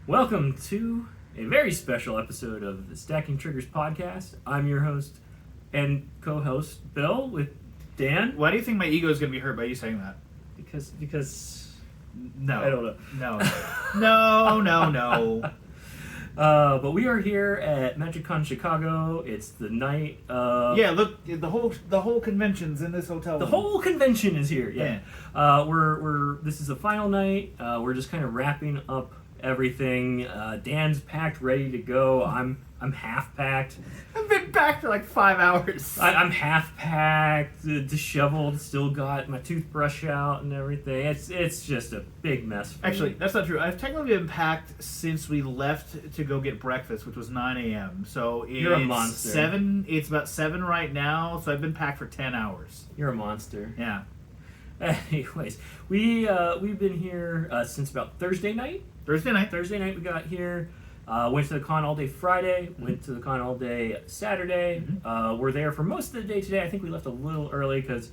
Welcome to a very special episode of the Stacking Triggers podcast. I'm your host and co-host, Bill, with Dan. Why do you think my ego is going to be hurt by you saying that? Because No. I don't know. No. But we are here at MagicCon Chicago. It's the night of... Yeah, look, the whole convention's in this hotel. The whole convention is here. Yeah. This is the final night. We're just kind of wrapping up everything. Dan's packed, ready to go. I'm half packed. I've been packed for like 5 hours. I'm half packed, disheveled. Still got my toothbrush out and everything. It's just a big mess. For Actually, me. that's not true. I've technically been packed since we left to go get breakfast, which was 9 a.m. So You're a monster. It's about 7 right now, so I've been packed for 10 hours. You're a monster. Yeah. Anyways, we've been here since about Thursday night. Thursday night we got here. Went to the con all day Friday. Went to the con all day Saturday. We're there for most of the day today. I think we left a little early because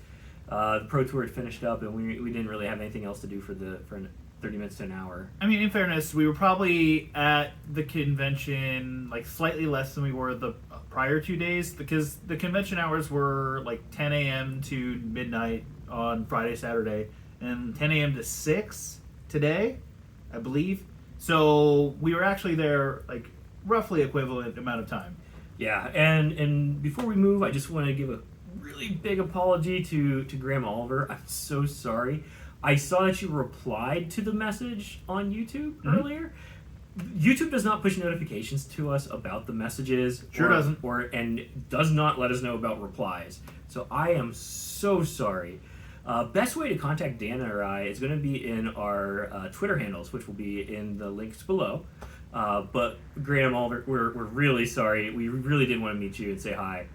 the Pro Tour had finished up and we didn't really have anything else to do for 30 minutes to an hour. I mean, in fairness, we were probably at the convention like slightly less than we were the prior 2 days because the convention hours were like 10 a.m. to midnight on Friday, Saturday, and 10 a.m. to 6 today, I believe. So we were actually there like roughly equivalent amount of time. Yeah, and before we move, I just want to give a really big apology to Graham Oliver. I'm so sorry. I saw that you replied to the message on YouTube earlier. YouTube does not push notifications to us about the messages. Sure doesn't. And does not let us know about replies. So I am so sorry. Best way to contact Dan or I is going to be in our Twitter handles, which will be in the links below. But Graham Oliver, we're really sorry. We really did want to meet you and say hi.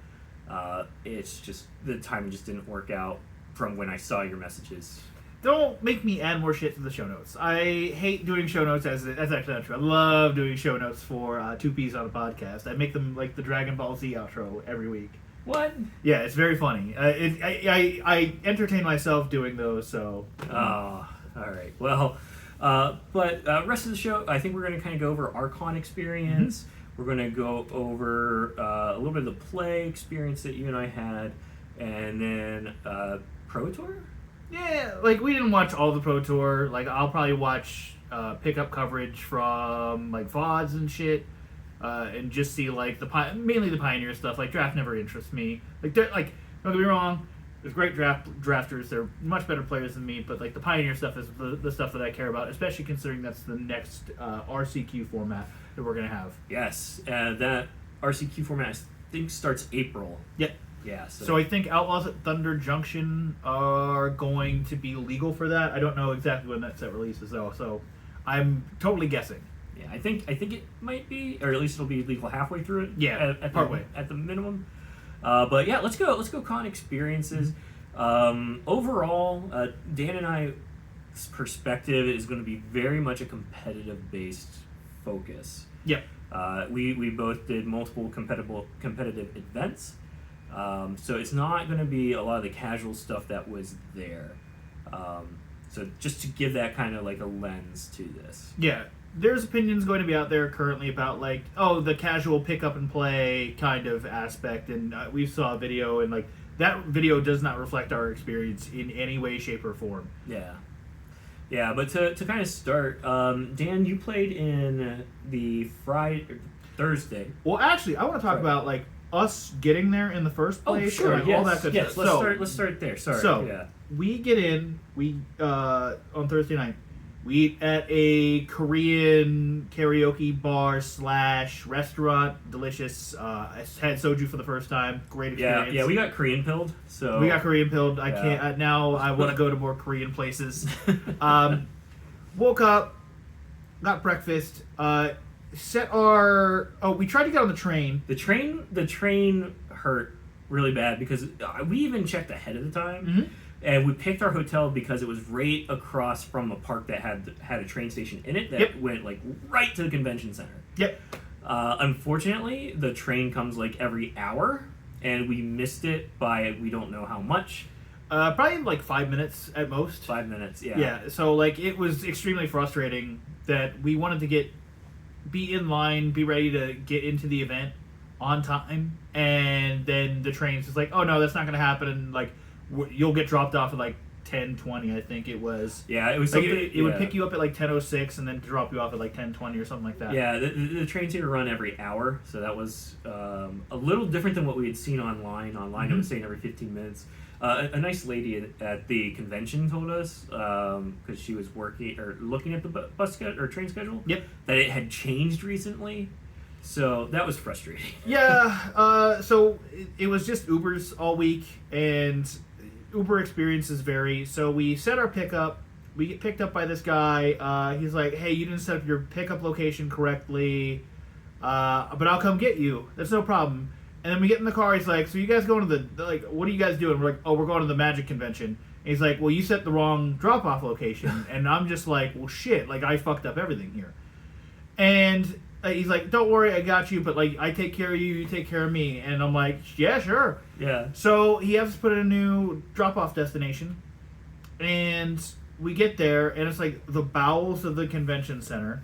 It's just the timing just didn't work out from when I saw your messages. Don't make me add more shit to the show notes. I hate doing show notes that's actually not true. I love doing show notes for Two Peas on a Podcast. I make them like the Dragon Ball Z outro every week. What? Yeah, it's very funny. I entertain myself doing those, so... Oh, all right. Well, but rest of the show, I think we're going to kind of go over our con experience. We're going to go over a little bit of the play experience that you and I had, and then Pro Tour? Yeah, like, we didn't watch all the Pro Tour. Like, I'll probably watch pickup coverage from, like, VODs and shit. And just see like mainly the Pioneer stuff. Like draft never interests me. Like don't get me wrong, there's great drafters. They're much better players than me. But like the Pioneer stuff is the stuff that I care about, especially considering that's the next RCQ format that we're gonna have. Yes, that RCQ format I think starts April. Yep. Yeah. So I think Outlaws at Thunder Junction are going to be legal for that. I don't know exactly when that set releases though. So I'm totally guessing. Yeah, I think it might be, or at least it'll be legal halfway through it. Yeah, partway at the minimum. But yeah, let's go con experiences. Overall, Dan and I's perspective is going to be very much a competitive based focus. Yep. We both did multiple competitive events, so it's not going to be a lot of the casual stuff that was there. So just to give that kind of like a lens to this. Yeah. There's opinions going to be out there currently about like, oh, the casual pick up and play kind of aspect, and we saw a video, and like that video does not reflect our experience in any way, shape, or form. Yeah. But to kind of start, Dan, you played in the Thursday. Well, actually, I want to talk about like us getting there in the first place. Oh, sure. All that good yes. stuff. Let's start there. Sorry. So we get in. We on Thursday night. We eat at a Korean karaoke bar / restaurant. Delicious. I had soju for the first time. Great experience. Yeah, we got Korean pilled. So we got Korean pilled. I can't now. I want to go to more Korean places. Woke up, got breakfast. Set our. Oh, we tried to get on the train. The train hurt really bad because we even checked ahead of the time. And we picked our hotel because it was right across from a park that had a train station in it that went like right to the convention center. Yep. Unfortunately, the train comes like every hour, and we missed it by we don't know how much. Probably like 5 minutes at most. 5 minutes, yeah. Yeah, so like it was extremely frustrating that we wanted to get be in line, be ready to get into the event on time, and then the train's just like, oh no, that's not going to happen, and like you'll get dropped off at like 10:20, I think it was. Yeah, it was like something. it would pick you up at like 10:06 and then drop you off at like 10:20 or something like that. Yeah, the trains here run every hour, so that was a little different than what we had seen online. Online, it was saying every 15 minutes. A nice lady at the convention told us, because she was working or looking at the bus schedule or train schedule, Yep. that it had changed recently. So that was frustrating. Yeah, so it was just Ubers all week, and Uber experiences vary. So we set our pickup. We get picked up by this guy. He's like, hey, you didn't set up your pickup location correctly, but I'll come get you. That's no problem. And then we get in the car. He's like, so you guys going to the, like, what are you guys doing? We're like, oh, we're going to the Magic convention. And he's like, well, you set the wrong drop-off location. And I'm just like, well, shit, like, I fucked up everything here. And he's like, don't worry, I got you, but like, I take care of you, you take care of me. And I'm like, yeah, sure. Yeah. So he has to put in a new drop-off destination, and we get there, and it's like the bowels of the convention center.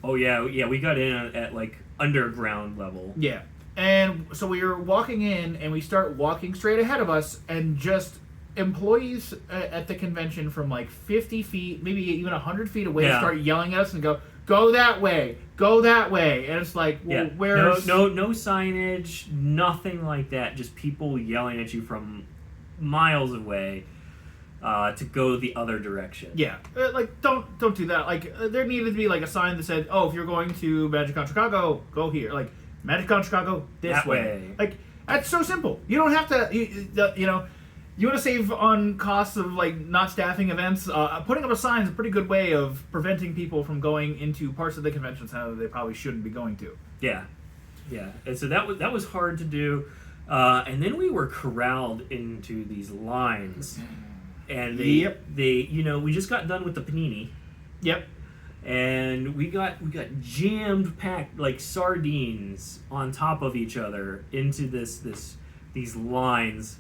Oh yeah, we got in at like underground level. Yeah. And so we were walking in, and we start walking straight ahead of us, and just employees at the convention from like 50 feet, maybe even 100 feet away, start yelling at us and go that way, go that way. And it's like, well, where's... No signage, nothing like that. Just people yelling at you from miles away to go the other direction. Yeah, like, don't do that. Like, there needed to be like a sign that said, oh, if you're going to MagicCon Chicago, go here. Like, MagicCon Chicago, this way. Like, that's so simple. You don't have to, you know, you want to save on costs of like not staffing events. Putting up a sign is a pretty good way of preventing people from going into parts of the convention center that they probably shouldn't be going to. Yeah. And so that was hard to do. And then we were corralled into these lines, and they you know, we just got done with the panini. Yep. And we got jammed packed like sardines on top of each other into these lines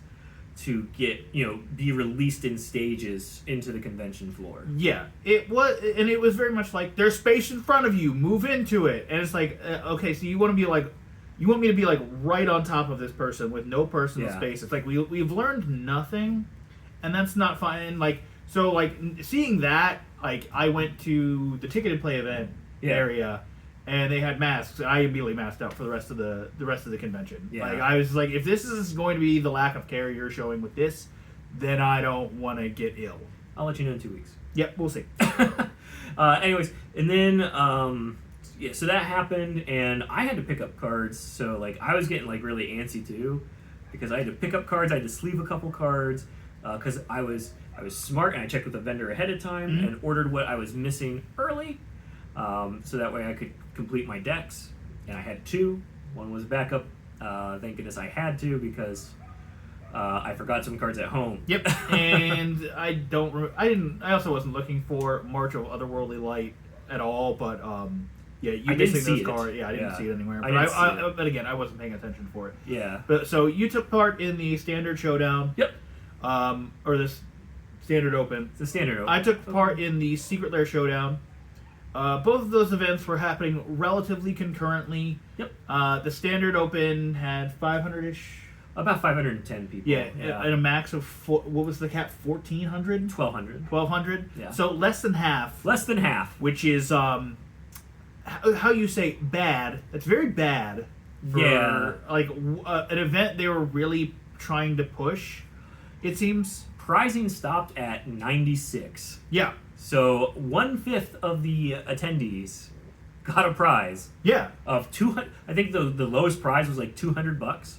to get, you know, be released in stages into the convention floor. Yeah, it was very much like, there's space in front of you, move into it. And it's like, okay, so you want me to be like right on top of this person with no personal space. It's like we've learned nothing, and that's not fine. Like, so like seeing that, like, I went to the ticketed play event area, and they had masks. I immediately masked out for the rest of the convention. Yeah. Like, I was like, if this is going to be the lack of care you're showing with this, then I don't want to get ill. I'll let you know in 2 weeks. Yep, we'll see. Anyways, and then so that happened, and I had to pick up cards. So like, I was getting like really antsy too, because I had to pick up cards. I had to sleeve a couple cards because I was smart, and I checked with the vendor ahead of time and ordered what I was missing early, so that way I could complete my decks. And I had two. One was backup. Thank goodness I had to, because I forgot some cards at home. Yep. And I also wasn't looking for March of Otherworldly Light at all, but yeah, you missing those cards. Yeah, I didn't see it anywhere. But again, I wasn't paying attention for it. Yeah. But so you took part in the Standard Showdown. Yep. Or this Standard Open. It's a Standard Open. I took part in the Secret Lair Showdown. Both of those events were happening relatively concurrently. Yep. The Standard Open had 500-ish. About 510 people. Yeah, and a max of what was the cap? 1,400? 1,200. 1,200. Yeah. So less than half. Less than half. Which is how you say bad. That's very bad. For, like an event they were really trying to push. It seems. Prizing stopped at 96. Yeah. So 1/5 of the attendees got a prize. Yeah. Of 200. I think the lowest prize was like $200.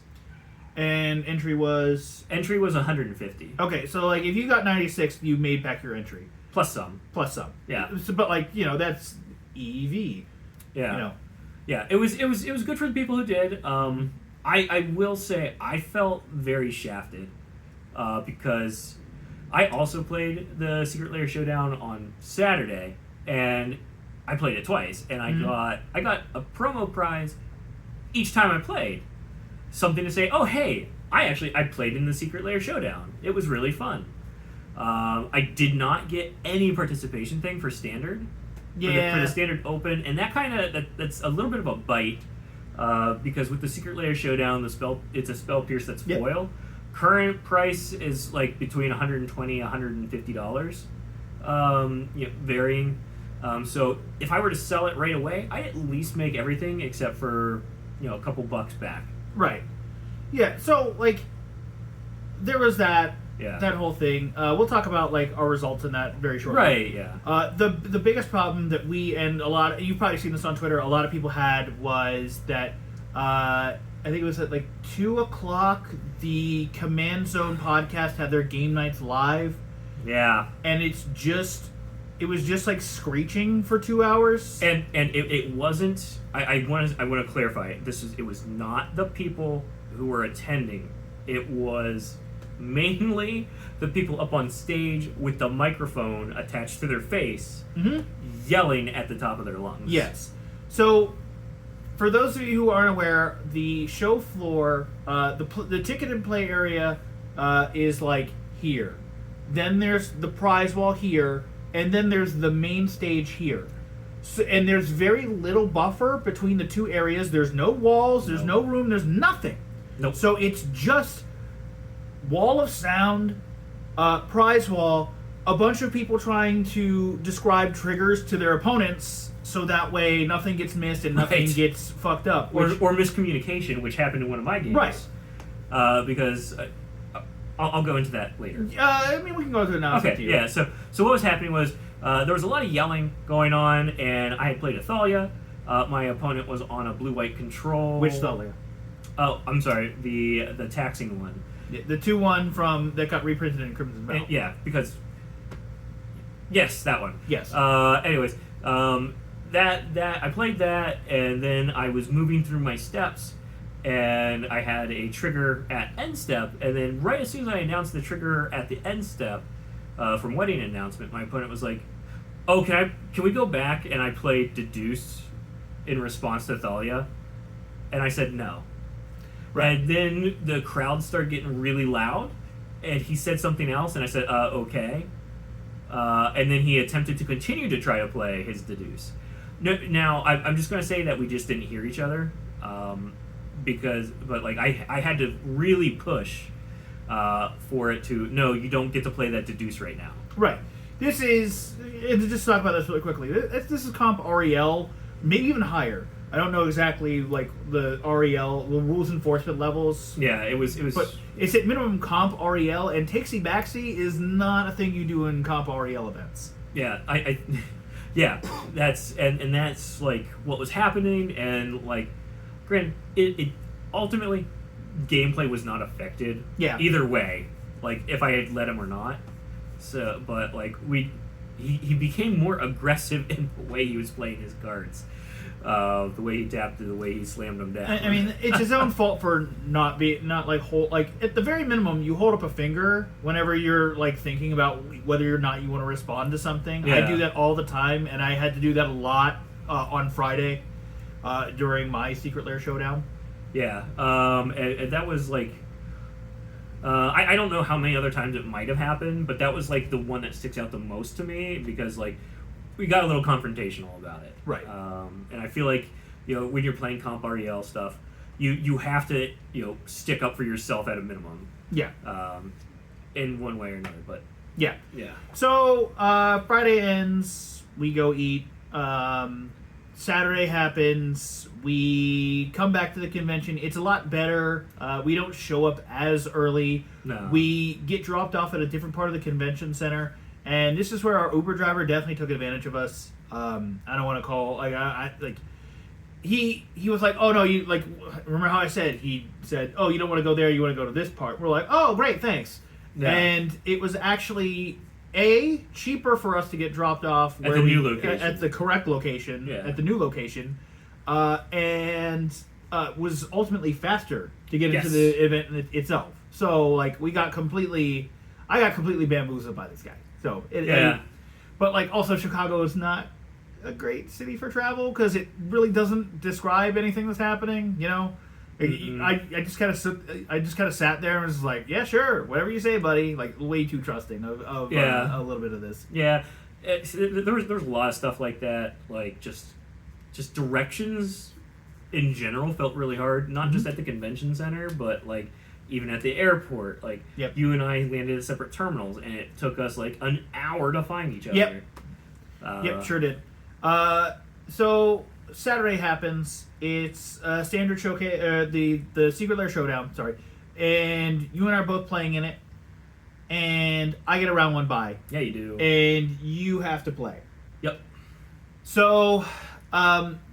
And entry was 150. Okay, so like if you got 96, you made back your entry Plus some. Yeah. So, but like, you know, that's EV. Yeah. You know. Yeah. It was good for the people who did. I will say I felt very shafted because I also played the Secret Lair Showdown on Saturday, and I played it twice, and I got a promo prize each time I played. Something to say, oh hey, I played in the Secret Lair Showdown. It was really fun. I did not get any participation thing for Standard, for the standard open, and that's a little bit of a bite because with the Secret Lair Showdown, it's a spell pierce that's foil. Current price is like between $120 $150, varying. So if I were to sell it right away, I'd at least make everything except for a couple bucks back. Right. Yeah. So like, there was that whole thing. We'll talk about like our results in that very shortly. Right. Yeah. The biggest problem that we and you've probably seen this on Twitter. A lot of people had was that I think it was at like 2:00. The Command Zone podcast had their game nights live. Yeah. And it was just like screeching for 2 hours. And it wasn't. I want to clarify. It was not the people who were attending. It was mainly the people up on stage with the microphone attached to their face, yelling at the top of their lungs. Yes. So, for those of you who aren't aware, the show floor, the ticket and play area is like here. Then there's the prize wall here, and then there's the main stage here. So, and there's very little buffer between the two areas. There's no walls, there's no room, there's nothing. Nope. So it's just wall of sound, prize wall, a bunch of people trying to describe triggers to their opponents so that way nothing gets missed and nothing gets fucked up. Or miscommunication, which happened in one of my games. Right. Because I'll go into that later. I mean, we can go to it now. Okay, yeah. So what was happening was there was a lot of yelling going on, and I had played a Thalia. My opponent was on a blue-white control. Which Thalia? Oh, I'm sorry, the taxing one. The 2-1 that got reprinted in Crimson Bell. Yeah, because yes, that one. Yes. Anyways, that I played that, and then I was moving through my steps, and I had a trigger at end step, and then right as soon as I announced the trigger at the end step from Wedding Announcement, my opponent was like, "Oh, can we go back?" And I played Deduce in response to Thalia, and I said no. Right. And then the crowd started getting really loud, and he said something else, and I said, okay. And then he attempted to continue to try to play his Deduce. No, now, I'm just going to say that we just didn't hear each other, but I had to really push for it to, no, you don't get to play that Deduce right now. Right. This is, and to just talk about this really quickly, this is comp REL, maybe even higher. I don't know exactly like the REL, the rules enforcement levels. Yeah, it was. But it's at minimum comp REL, and takesy backsy is not a thing you do in comp REL events. Yeah, yeah, that's and that's like what was happening, and like, granted, it ultimately gameplay was not affected. Yeah. Either way, like if I had let him or not. So, but like he became more aggressive in the way he was playing his cards. The way he tapped, the way he slammed them down. I mean, it's his own fault for not at the very minimum, you hold up a finger whenever you're like thinking about whether or not you want to respond to something. Yeah. I do that all the time, and I had to do that a lot on Friday during my Secret Lair Showdown. Yeah, and that was like, I don't know how many other times it might have happened, but that was like the one that sticks out the most to me because like. We got a little confrontational about it. Right. And I feel like, when you're playing comp REL stuff, you have to, stick up for yourself at a minimum. Yeah. In one way or another, but... Yeah. Yeah. So, Friday ends, we go eat. Saturday happens, we come back to the convention. It's a lot better. We don't show up as early. No. We get dropped off at a different part of the convention center. And this is where our Uber driver definitely took advantage of us. I don't want to call he was like, oh no, you like remember how I said he said, oh, you don't want to go there, you want to go to this part. We're like, oh great, thanks. Yeah. And it was actually cheaper for us to get dropped off at the new location, at the correct location, at the new location, and was ultimately faster to get into the event itself. So like I got completely bamboozled by this guy. So but like also Chicago is not a great city for travel because it really doesn't describe anything that's happening. Mm-hmm. I just kind of sat there and was like, yeah, sure, whatever you say, buddy. Like way too trusting of a little bit of this. Yeah, there was a lot of stuff like that, like just directions in general felt really hard. Not just at the convention center, but like even at the airport. Like you and I landed at separate terminals, and it took us like an hour to find each other. Yep, sure did. So Saturday happens. It's a standard showcase, the Secret Lair Showdown. Sorry, and you and I are both playing in it. And I get a round 1 bye. Yeah, you do. And you have to play. Yep. So,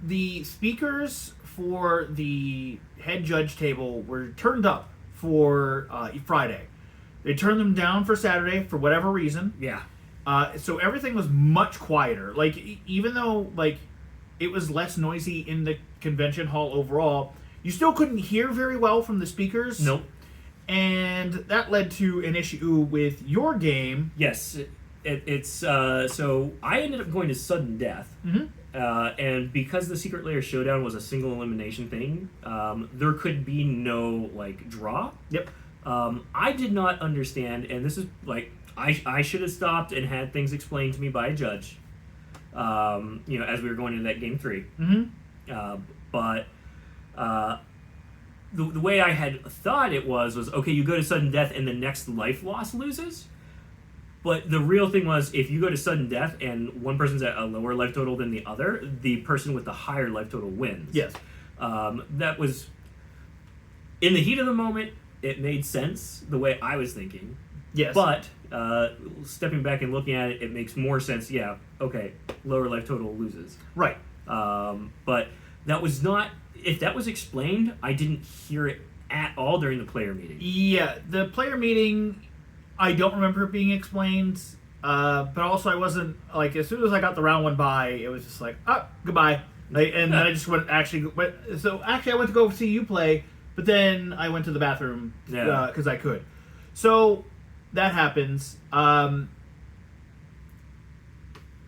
the speakers for the head judge table were turned up for Friday. They turned them down for Saturday for whatever reason. Yeah. So everything was much quieter. Like, even though, like, it was less noisy in the convention hall overall, you still couldn't hear very well from the speakers. Nope. And that led to an issue with your game. Yes, it's so I ended up going to sudden death, and because the Secret Lair Showdown was a single elimination thing, there could be no like draw. Yep. I did not understand, and this is like I should have stopped and had things explained to me by a judge. As we were going into that game 3. But. The way I had thought it was okay, you go to sudden death and the next life loss loses. But the real thing was, if you go to sudden death and one person's at a lower life total than the other, the person with the higher life total wins. Yes. That was, in the heat of the moment, it made sense the way I was thinking. Yes. But stepping back and looking at it, it makes more sense. Yeah, okay, lower life total loses. Right. But that was not... If that was explained, I didn't hear it at all during the player meeting. Yeah, the player meeting, I don't remember it being explained, but also I wasn't, like, as soon as I got the round 1 bye, it was just like, goodbye. Like, and then I just went, so I went to go see you play, but then I went to the bathroom, because I could. So, that happens.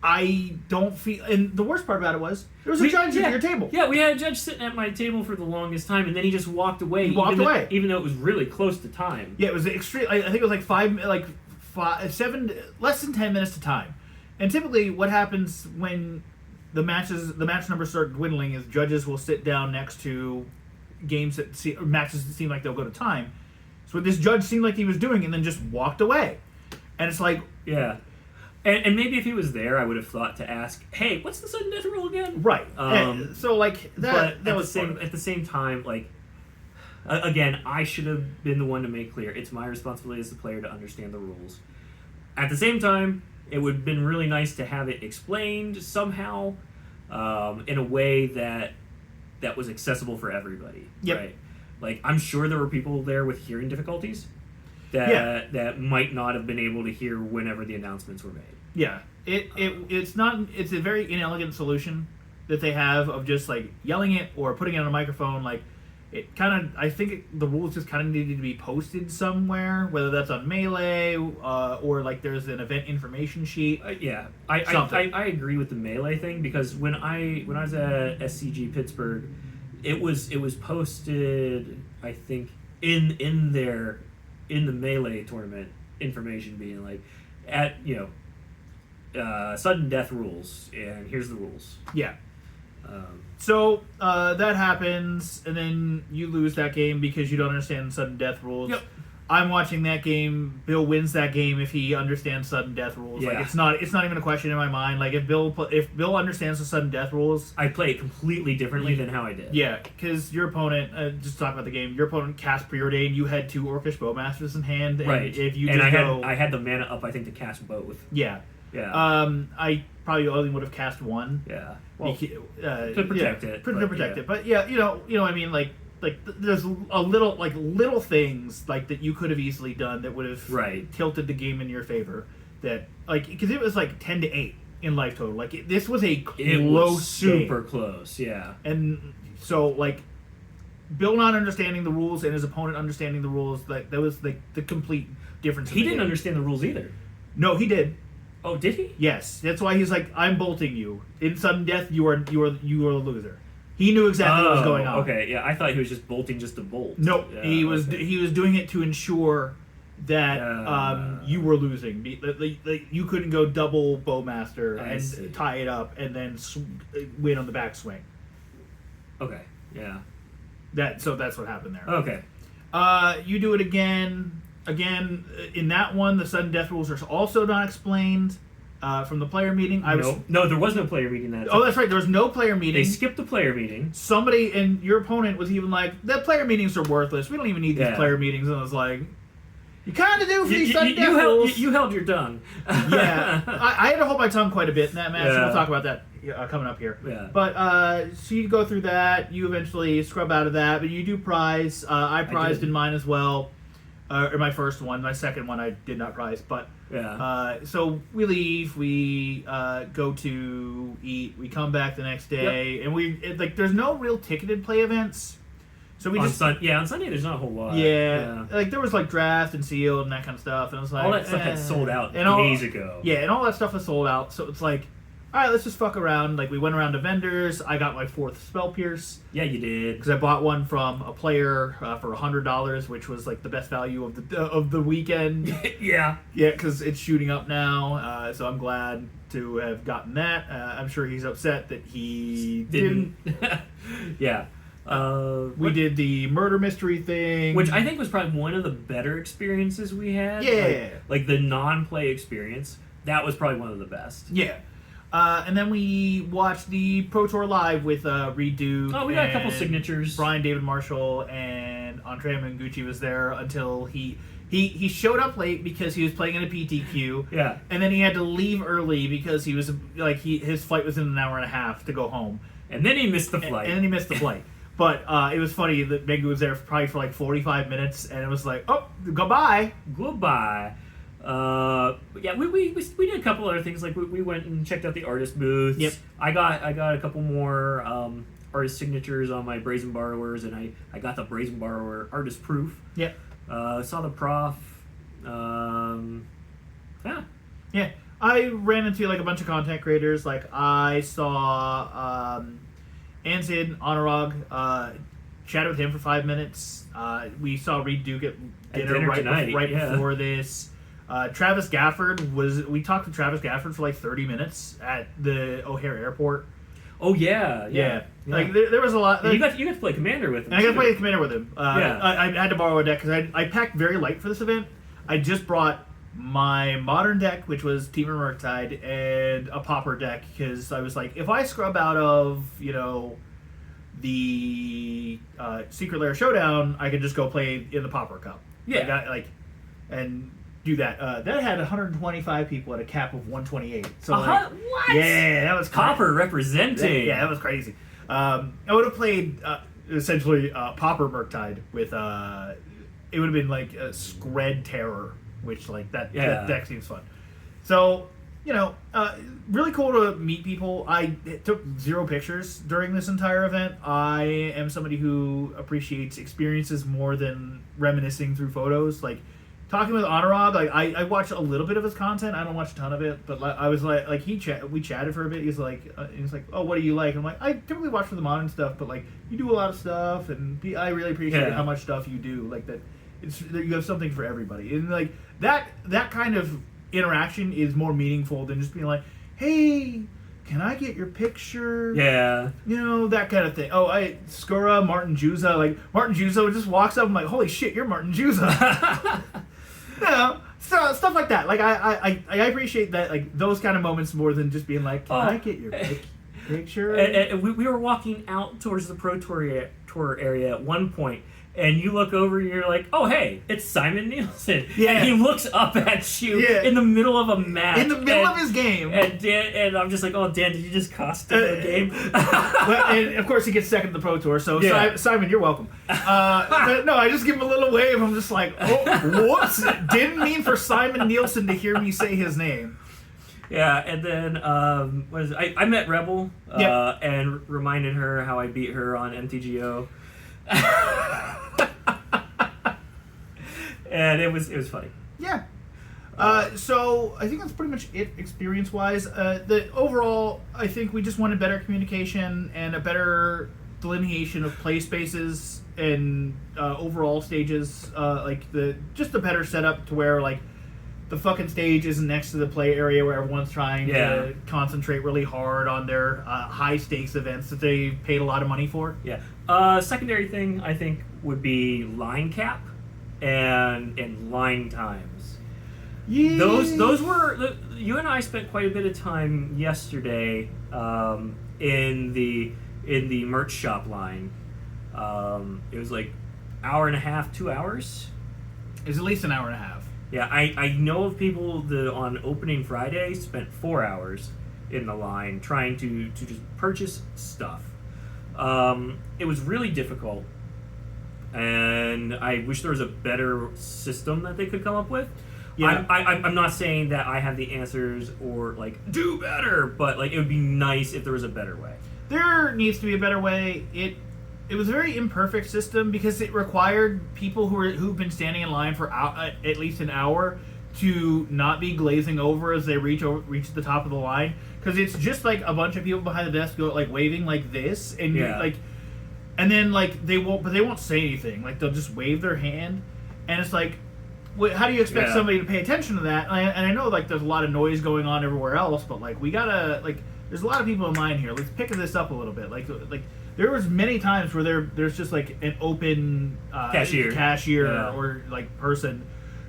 I don't feel... And the worst part about it was, there was a judge at your table. Yeah, we had a judge sitting at my table for the longest time, and then he just walked away. Even though it was really close to time. Yeah, it was extreme. I think it was less than 10 minutes to time. And typically, what happens when the match numbers start dwindling is judges will sit down next to matches that seem like they'll go to time. So what this judge seemed like he was doing, and then just walked away. And it's like... Yeah. And maybe if he was there, I would have thought to ask, "Hey, what's the sudden death rule again?" Right. So like that. But at the same time, like again, I should have been the one to make clear it's my responsibility as the player to understand the rules. At the same time, it would have been really nice to have it explained somehow, in a way that was accessible for everybody. Yep. Right. Like I'm sure there were people there with hearing difficulties. That might not have been able to hear whenever the announcements were made. Yeah, it's a very inelegant solution that they have of just like yelling it or putting it on a microphone. Like it kind of, I think the rules just kind of needed to be posted somewhere, whether that's on Melee or like there's an event information sheet. I agree with the Melee thing because when I was at SCG Pittsburgh, it was posted, I think, in the Melee tournament information being like at sudden death rules and here's the rules. Yeah. So that happens and then you lose that game because you don't understand sudden death rules. Yep. I'm watching that game. Bill wins that game if he understands sudden death rules. Yeah. Like it's not even a question in my mind. Like if Bill understands the sudden death rules, I play it completely differently than how I did. Yeah, because your opponent, just talk about the game. Your opponent cast Preordain. You had 2 Orcish Bowmasters in hand, and right? If you I had the mana up, I think, to cast both. Yeah. Yeah. I probably only would have cast 1. Yeah. Well, to protect it. To protect it. But yeah, you know what I mean. Like there's a little things like that you could have easily done that would have tilted the game in your favor. That like because it was like 10-8 in life total. Like this was a close, super game. Close. Yeah. And so like Bill not understanding the rules and his opponent understanding the rules, like that was like the complete difference. He didn't understand the rules either. No, he did. Oh, did he? Yes, that's why he's like, I'm bolting you. In sudden death, you are a loser. He knew exactly what was going on. Okay, yeah, I thought he was just bolting just to bolt. Nope, Yeah, he was doing it to ensure that you were losing. Like, you couldn't go double Bowmaster and tie it up and then win on the backswing. Okay. Yeah. So that's what happened there. Okay. You do it again. Again, in that one, the sudden death rules are also not explained from the player meeting. No, there was no player meeting that time. Oh, that's right. There was no player meeting. They skipped the player meeting. Somebody, and your opponent was even like, the player meetings are worthless. We don't even need these player meetings. And I was like, you kind of do for these sudden death rules. You held your tongue. Yeah. I had to hold my tongue quite a bit in that match. Yeah. We'll talk about that coming up here. Yeah. But, so you go through that. You eventually scrub out of that. But you do prize. I prized in mine as well. Or my first one. My second one I did not prize. But so we leave. We go to eat. We come back the next day. And there's no real ticketed play events. So we on Sunday there's not a whole lot. Yeah. Like there was like draft and sealed and that kind of stuff. And it was like all that stuff had sold out days ago. Yeah, and all that stuff was sold out. So it's like, all right, let's just fuck around. Like, we went around to vendors. I got my 4th Spell Pierce. Yeah, you did. Because I bought one from a player for $100, which was, like, the best value of the weekend. Yeah. Yeah, because it's shooting up now, so I'm glad to have gotten that. I'm sure he's upset that he didn't. Yeah. We did the murder mystery thing. Which I think was probably one of the better experiences we had. Yeah. Like the non-play experience. That was probably one of the best. Yeah. And then we watched the Pro Tour live with Redo. Oh, we got a couple signatures. Brian David Marshall and Andrea Mengucci was there until he showed up late because he was playing in a PTQ. Yeah. And then he had to leave early because he was his flight was in an hour and a half to go home. And then he missed the flight. And then he missed the flight. But it was funny that Mengu was there probably for like 45 minutes, and it was like, oh, goodbye. Goodbye. Yeah, we did a couple other things. Like we went and checked out the artist booths. Yep. I got a couple more artist signatures on my Brazen Borrowers, and I got the Brazen Borrower artist proof. Yep. Saw the prof. Yeah. Yeah. I ran into like a bunch of content creators. Like I saw Anzid Honorog. Chatted with him for 5 minutes. We saw Reed Duke at dinner right before this. Travis Gafford we talked to Travis Gafford for like 30 minutes at the O'Hare Airport. Oh yeah. Like there was a lot. You got to play Commander with him. I got to play Commander with him. I had to borrow a deck because I packed very light for this event. I just brought my modern deck, which was Team of Murktide, and a Pauper deck because I was like, if I scrub out of the Secret Lair Showdown, I could just go play in the Pauper Cup. Yeah. And do that. That had 125 people at a cap of 128. So what? Yeah, that was Pauper representing. That was crazy. I would have played essentially Pauper Murktide with it would have been like a Scred Terror, which that deck seems fun. So really cool to meet people. I took 0 pictures during this entire event. I am somebody who appreciates experiences more than reminiscing through photos. Like talking with Honorog, I watched a little bit of his content. I don't watch a ton of it, but I was we chatted for a bit. He's like, oh, what do you like? I'm like, I typically watch for the modern stuff, but like you do a lot of stuff, and I really appreciate how much stuff you do. Like that, you have something for everybody, and like that kind of interaction is more meaningful than just being like, hey, can I get your picture? Yeah. That kind of thing. Oh, Skura, Martin Juza. Like, Martin Juza just walks up and I'm like, holy shit, you're Martin Juza. Stuff like that. Like, I appreciate that, like, those kind of moments more than just being like, can I get your picture? And we were walking out towards the Pro Tour area at one point, and you look over and you're like, oh, hey, it's Simon Nielsen. Yeah. And he looks up at you in the middle of a match. In the middle of his game. And I'm just like, oh, Dan, did you just cost him the game? Well, and, of course, he gets second to the Pro Tour, so Simon, you're welcome. But no, I just give him a little wave. I'm just like, oh, whoops. Didn't mean for Simon Nielsen to hear me say his name. Yeah, and then I met Rebel and reminded her how I beat her on MTGO. And it was funny. Yeah. So I think that's pretty much it experience-wise. The overall, I think we just wanted better communication and a better delineation of play spaces and overall stages, like the better setup to where like the fucking stage isn't next to the play area where everyone's trying to concentrate really hard on their high stakes events that they paid a lot of money for. Yeah. Secondary thing I think would be line cap and line times. Yeah. Those were you and I spent quite a bit of time yesterday in the merch shop line. It was like hour and a half, 2 hours. It's at least an hour and a half. Yeah, I know of people that on opening Friday spent 4 hours in the line trying to just purchase stuff. It was really difficult, and I wish there was a better system that they could come up with. Yeah. I'm not saying that I have the answers or like do better, but like it would be nice if there was a better way. There needs to be a better way. It was a very imperfect system because it required people who've been standing in line for at least an hour to not be glazing over as they reach the top of the line, because it's just like a bunch of people behind the desk go like waving like this, and you're like, and then like they won't say anything, like they'll just wave their hand, and it's like, how do you expect somebody to pay attention to that? And I know like there's a lot of noise going on everywhere else, but like we gotta like there's a lot of people in line here. Let's pick this up a little bit. Like there was many times where there's just like an open cashier or like person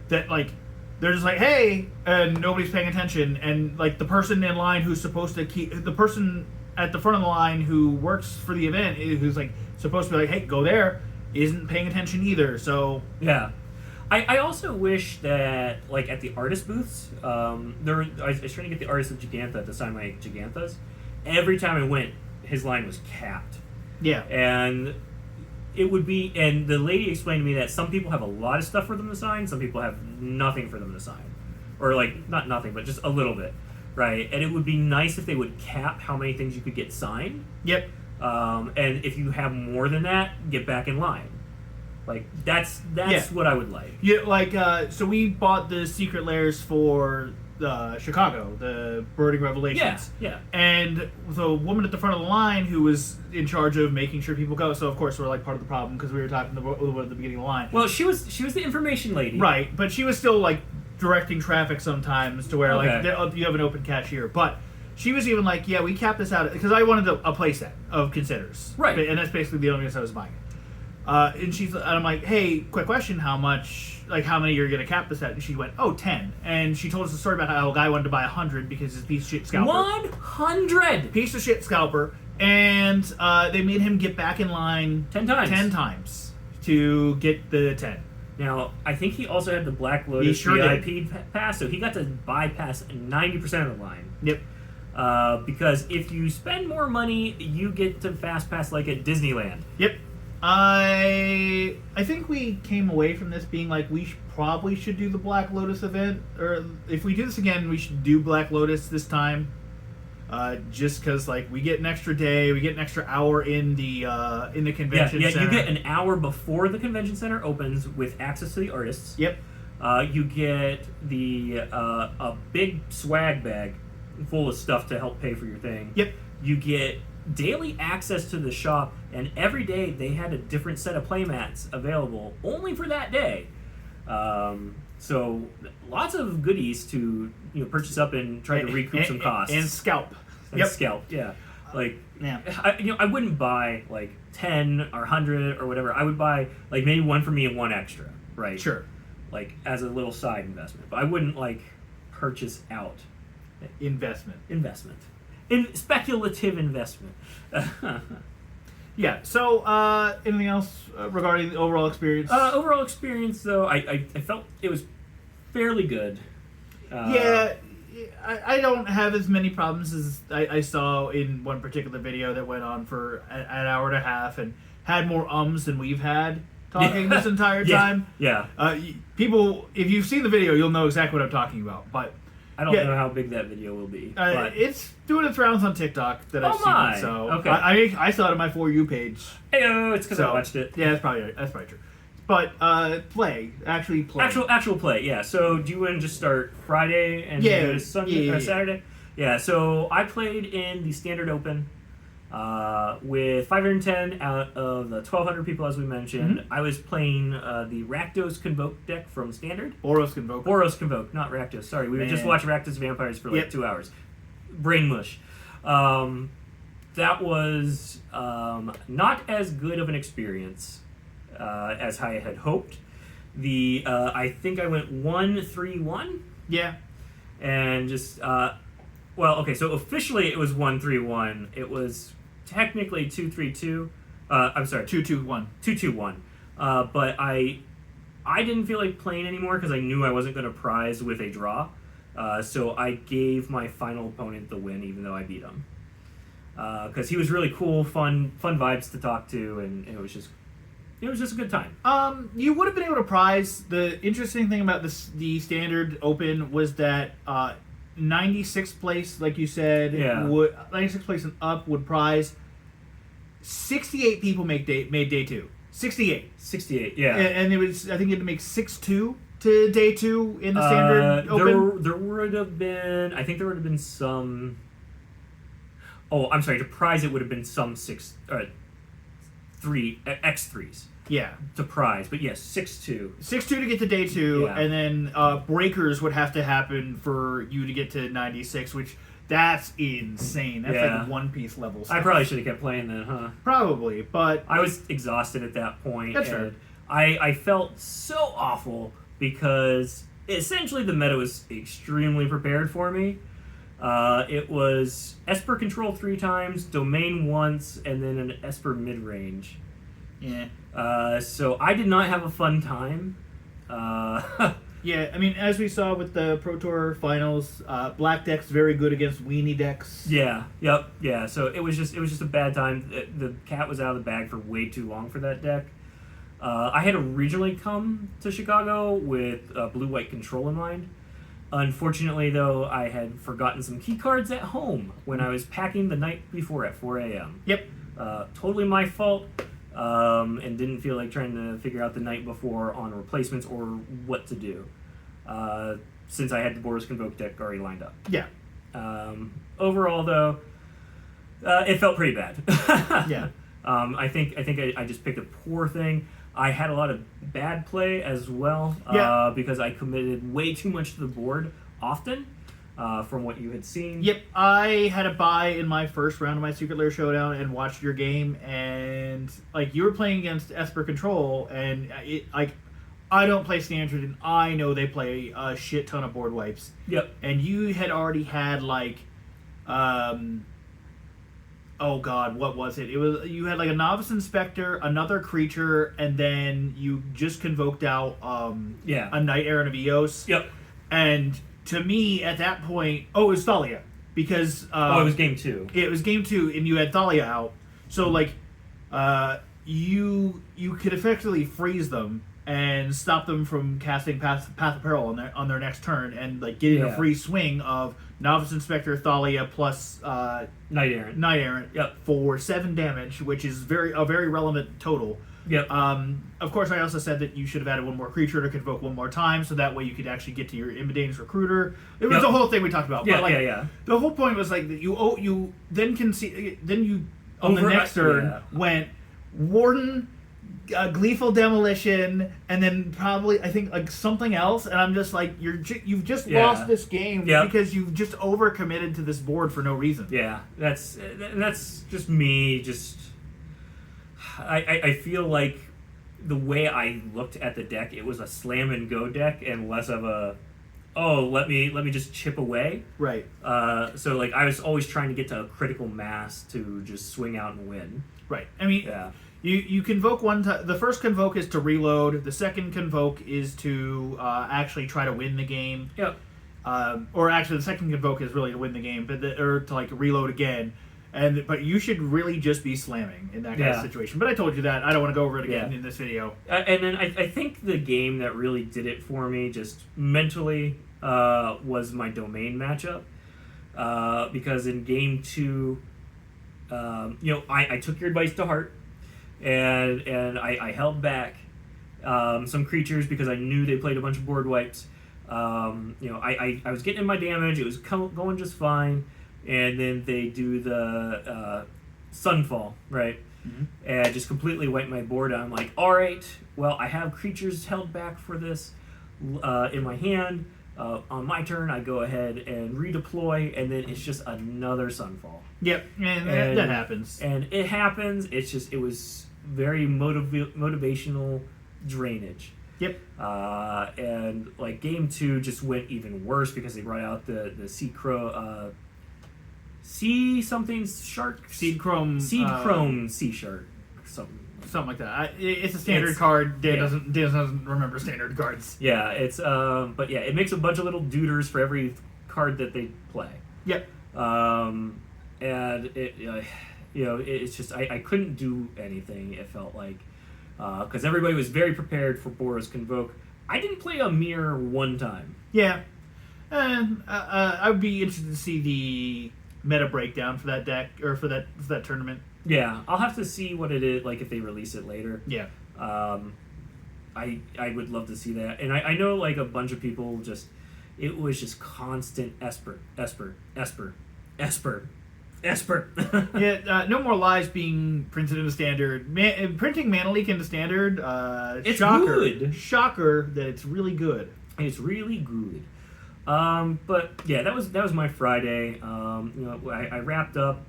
that like they're just like, hey, and nobody's paying attention, and like the person in line who's supposed to keep the person at the front of the line who works for the event who's like supposed to be like, hey, go there, isn't paying attention either. So yeah. I also wish that, like, at the artist booths, I was trying to get the artist of Gigantha to sign my Giganthas. Every time I went, his line was capped. Yeah. And it would be, and the lady explained to me that some people have a lot of stuff for them to sign, some people have nothing for them to sign. Or, like, not nothing, but just a little bit, right? And it would be nice if they would cap how many things you could get signed. Yep. And if you have more than that, get back in line. Like, that's what I would like. Yeah, like, so we bought the secret layers for Chicago, the Birding Revelations. Yeah. And the woman at the front of the line who was in charge of making sure people go, so of course we're like part of the problem because we were talking at the beginning of the line. Well, she was the information lady. Right, but she was still, like, directing traffic sometimes to where, like, you have an open cashier. But she was even like, yeah, we capped this out, because I wanted a play set of Considers. Right. And that's basically the only reason I was buying it. And I'm like, hey, quick question, how many you're going to cap this at? And she went, 10. And she told us a story about how a guy wanted to buy 100 because his piece of shit scalper. 100! Piece of shit scalper. And they made him get back in line 10 times. 10 times to get the 10. Now, I think he also had the Black Lotus VIP pass, so he got to bypass 90% of the line. Yep. Because if you spend more money, you get to fast pass like at Disneyland. Yep. I think we came away from this being like we probably should do the Black Lotus event, or if we do this again, we should do Black Lotus this time. Just because like we get an extra day, we get an extra hour in the convention center. Yeah, you get an hour before the convention center opens with access to the artists. Yep. You get a big swag bag full of stuff to help pay for your thing. Yep. You get daily access to the shop, and every day they had a different set of playmats available only for that day. So lots of goodies to purchase up and try to recoup some costs. And scalp. Scalp, yeah. Like, I wouldn't buy like 10 or 100 or whatever. I would buy like maybe one for me and one extra, right? Sure. Like as a little side investment, but I wouldn't like purchase out. Investment. In speculative investment. Yeah. So, anything else regarding the overall experience? Overall experience, though, I felt it was fairly good. Yeah, I don't have as many problems as I saw in one particular video that went on for an hour and a half and had more ums than we've had talking this entire time. Yeah. People, if you've seen the video, you'll know exactly what I'm talking about. But I don't know how big that video will be. But it's doing its rounds on TikTok that I've seen. So okay. I saw it on my For You page. Hey, it's because I watched it. Yeah, that's probably true. But actually play. Actual play, yeah. So do you want to just start Friday and go to Sunday or Saturday? Yeah. So I played in the Standard Open. With 510 out of the 1,200 people, as we mentioned, I was playing the Rakdos Convoke deck from Standard. Boros Convoke. Boros Convoke, not Rakdos. Sorry, we were just watching Rakdos Vampires for like 2 hours. Brain mush. That was not as good of an experience as I had hoped. I think I went 1-3-1. Yeah. And just so officially it was 1-3-1. It was technically 2-3-2. I'm sorry, 2-2-1. 2-2-1. But I didn't feel like playing anymore because I knew I wasn't going to prize with a draw. So I gave my final opponent the win, even though I beat him. Because he was really cool, fun vibes to talk to, and it was just a good time. You would have been able to prize. The interesting thing about the Standard Open was that 96th place, like you said, 96th place and up would prize. 68 people made day 2. 68, yeah. And it was, I think you had to make 6-2 to day 2 in the Standard Open. There would have been some. Oh, I'm sorry. To prize, it would have been some X3s. Yeah. To prize, but yes, 6-2. 6-2 to get to day 2, and then breakers would have to happen for you to get to 96, which that's insane. That's like One Piece level stuff. I probably should have kept playing then, huh? Probably, but I was exhausted at that point. That's fair. I felt so awful because essentially the meta was extremely prepared for me. It was Esper control 3 times, domain once, and then an Esper mid-range. Yeah. So I did not have a fun time. Yeah, I mean, as we saw with the Pro Tour finals, black deck's very good against weenie decks. Yeah. So it was just a bad time. The cat was out of the bag for way too long for that deck. I had originally come to Chicago with blue-white control in mind. Unfortunately, though, I had forgotten some key cards at home when I was packing the night before at 4 a.m. Yep. Totally my fault, and didn't feel like trying to figure out the night before on replacements or what to do, since I had the Boros Convoke deck already lined up. Yeah. Overall, though, it felt pretty bad. Yeah. I think I just picked a poor thing. I had a lot of bad play as well, because I committed way too much to the board often, from what you had seen. Yep, I had a bye in my first round of my Secret Lair Showdown and watched your game, and like you were playing against Esper Control, and I don't play Standard, and I know they play a shit ton of board wipes. Yep. And you had already had oh god, what was it? It was you had like a Novice Inspector, another creature, and then you just convoked out a Knight Errant of Eos. Yep. And to me at that point, it was Thalia, because it was game 2. It was game 2, and you had Thalia out, so like you could effectively freeze them and stop them from casting Path of Peril on their next turn, and like getting a free swing of Novice Inspector, Thalia plus Knight Errant. Yep. For 7 damage, which is a very relevant total. Yep. Of course, I also said that you should have added one more creature to convoke one more time, so that way you could actually get to your Immodane's Recruiter. It was the whole thing we talked about. Yeah, but the whole point was like that you then can see, then you on the next turn went Warden, Gleeful Demolition, and then probably I think like something else, and I'm just like you've just lost this game because you've just overcommitted to this board for no reason. Yeah, that's just me. I feel like the way I looked at the deck, it was a slam and go deck and less of a let me just chip away. Right. So like I was always trying to get to a critical mass to just swing out and win. Right. I mean, You convoke one time. The first convoke is to reload. The second convoke is to actually try to win the game. Yep. Or actually, the second convoke is really to win the game, or to like reload again. But you should really just be slamming in that kind of situation. But I told you that. I don't want to go over it again in this video. And then I think the game that really did it for me, just mentally, was my domain matchup. Because in game 2, I took your advice to heart. And I held back some creatures because I knew they played a bunch of board wipes. I was getting in my damage. It was going just fine. And then they do the Sunfall, right? Mhm. And I just completely wiped my board out. I'm like, all right, well, I have creatures held back for this in my hand. On my turn, I go ahead and redeploy, and then it's just another Sunfall. Yep, and that happens. And it happens. It was very motivational drainage. Yep. And like game 2 just went even worse because they brought out the sea something shark, Seed Chrome sea shark, something like that. It's a standard card. Dan doesn't remember standard cards. Yeah, it's but yeah, it makes a bunch of little duders for every card that they play. Yep. And it's just I couldn't do anything. It felt like because everybody was very prepared for Boros Convoke. I didn't play a mirror one time. Yeah, and I would be interested to see the meta breakdown for that deck or for that tournament. Yeah, I'll have to see what it is like if they release it later. Yeah. I would love to see that, and I know like a bunch of people it was just constant Esper. Yeah, no more lies being printed into standard. Printing Mana Leak into standard. It's good. Shocker that it's really good. It's really good. But yeah, that was my Friday. I wrapped up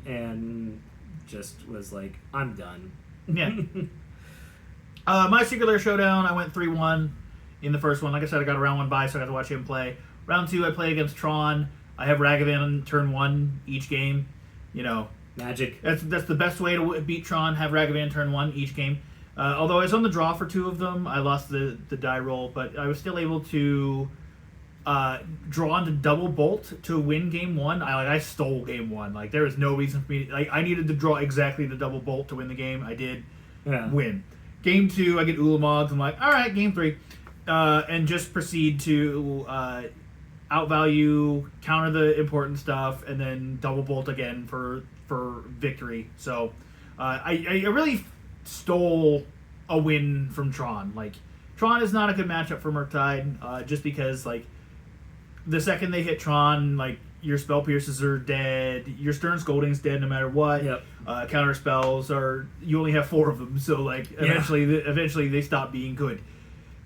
and just was like, I'm done. Yeah. My Singular Showdown, I went 3-1 in the first one. Like I said, I got a round 1 bye, so I got to watch him play. Round 2, I play against Tron. I have Ragavan on turn 1 each game. Magic. That's the best way to beat Tron. Have Ragavan turn 1 each game. Although I was on the draw for 2 of them, I lost the die roll, but I was still able to draw into double bolt to win game 1. I stole game 1. Like there was no reason for me. I needed to draw exactly the double bolt to win the game. I did. Yeah. Win. Game 2, I get Ulamogs. I'm like, all right, game 3, and just proceed to outvalue, counter the important stuff, and then double bolt again for victory. So I really stole a win from Tron. Like Tron is not a good matchup for Murktide, just because like the second they hit Tron, like your Spell Pierces are dead, your Stern Scolding's dead no matter what. Yep. Counter spells you only have 4 of them, so like eventually they stop being good.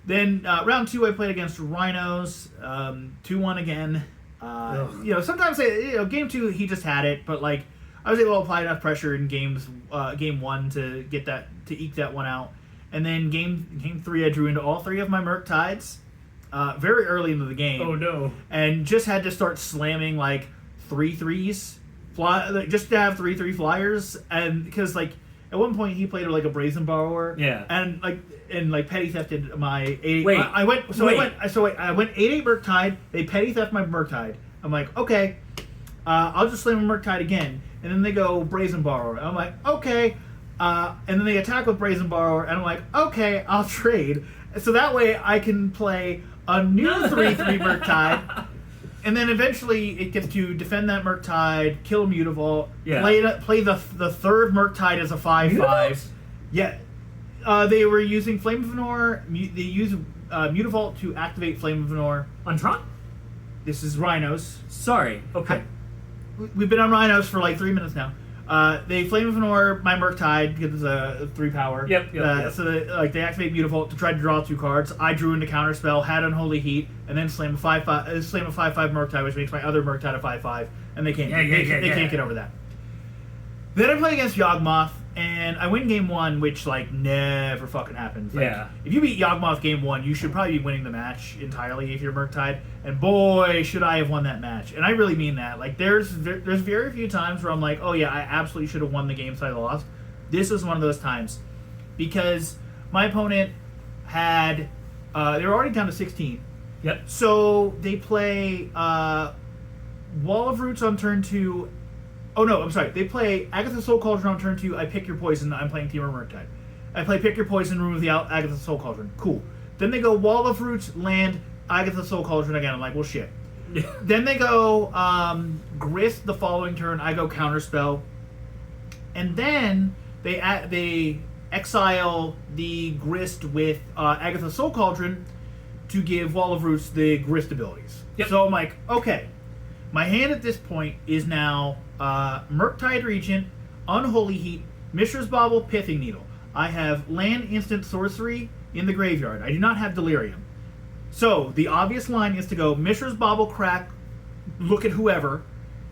Then round 2, I played against Rhinos, 2-1 again. Sometimes game 2 he just had it, but like I was able to apply enough pressure in game 1 to get that to eke that one out. And then game 3, I drew into all 3 of my Murktides very early into the game. Oh no! And just had to start slamming like 3/3s, just to have 3/3 flyers, and because like at one point he played like a Brazen Borrower. Yeah. And petty thefted my 8/8. Wait. I went 8/8 Murktide. They petty theft my Murktide. I'm like, okay, I'll just slam a Murktide again. And then they go Brazen Borrower. I'm like, okay. And then they attack with Brazen Borrower, and I'm like, okay, I'll trade. So that way I can play a new 3/3 Murktide. And then eventually it gets to defend that Murktide, kill a Mutavault, play the third Murktide as a 5/5. Yeah. They were using Flame of Venor. They use Mutavault to activate Flame of Venor. On Tron? This is Rhinos. Sorry. Okay. We've been on Rhinos for like 3 minutes now. They Flame of Venor my Murktide because it's a 3 power. Yep. So they activate Mutavault to try to draw 2 cards. I drew into Counterspell, had Unholy Heat, and then slam a 5/5 Murktide, which makes my other Murktide a 5/5, and they can't get over that. Then I play against Yawgmoth, and I win game 1, which like never fucking happens. Like, if you beat Yawgmoth game 1, you should probably be winning the match entirely if you're Murktide. And boy, should I have won that match. And I really mean that. Like there's very few times where I'm like, oh yeah, I absolutely should have won the game, so I lost. This is one of those times because my opponent had they were already down to 16. Yep. So they play Wall of Roots on turn 2. Oh no, I'm sorry. They play Agatha Soul Cauldron on turn 2. I pick your poison. I'm playing Temur Murktide. I play pick your poison, remove the Agatha Soul Cauldron. Cool. Then they go Wall of Roots, land, Agatha Soul Cauldron again. I'm like, well, shit. Then they go Grist the following turn. I go Counterspell. And then they exile the Grist with Agatha Soul Cauldron to give Wall of Roots the Grist abilities. Yep. So I'm like, okay. My hand at this point is now Murktide Regent, Unholy Heat, Mishra's Bauble, Pithing Needle. I have land instant sorcery in the graveyard. I do not have Delirium. So, the obvious line is to go Mishra's Bauble, crack, look at whoever,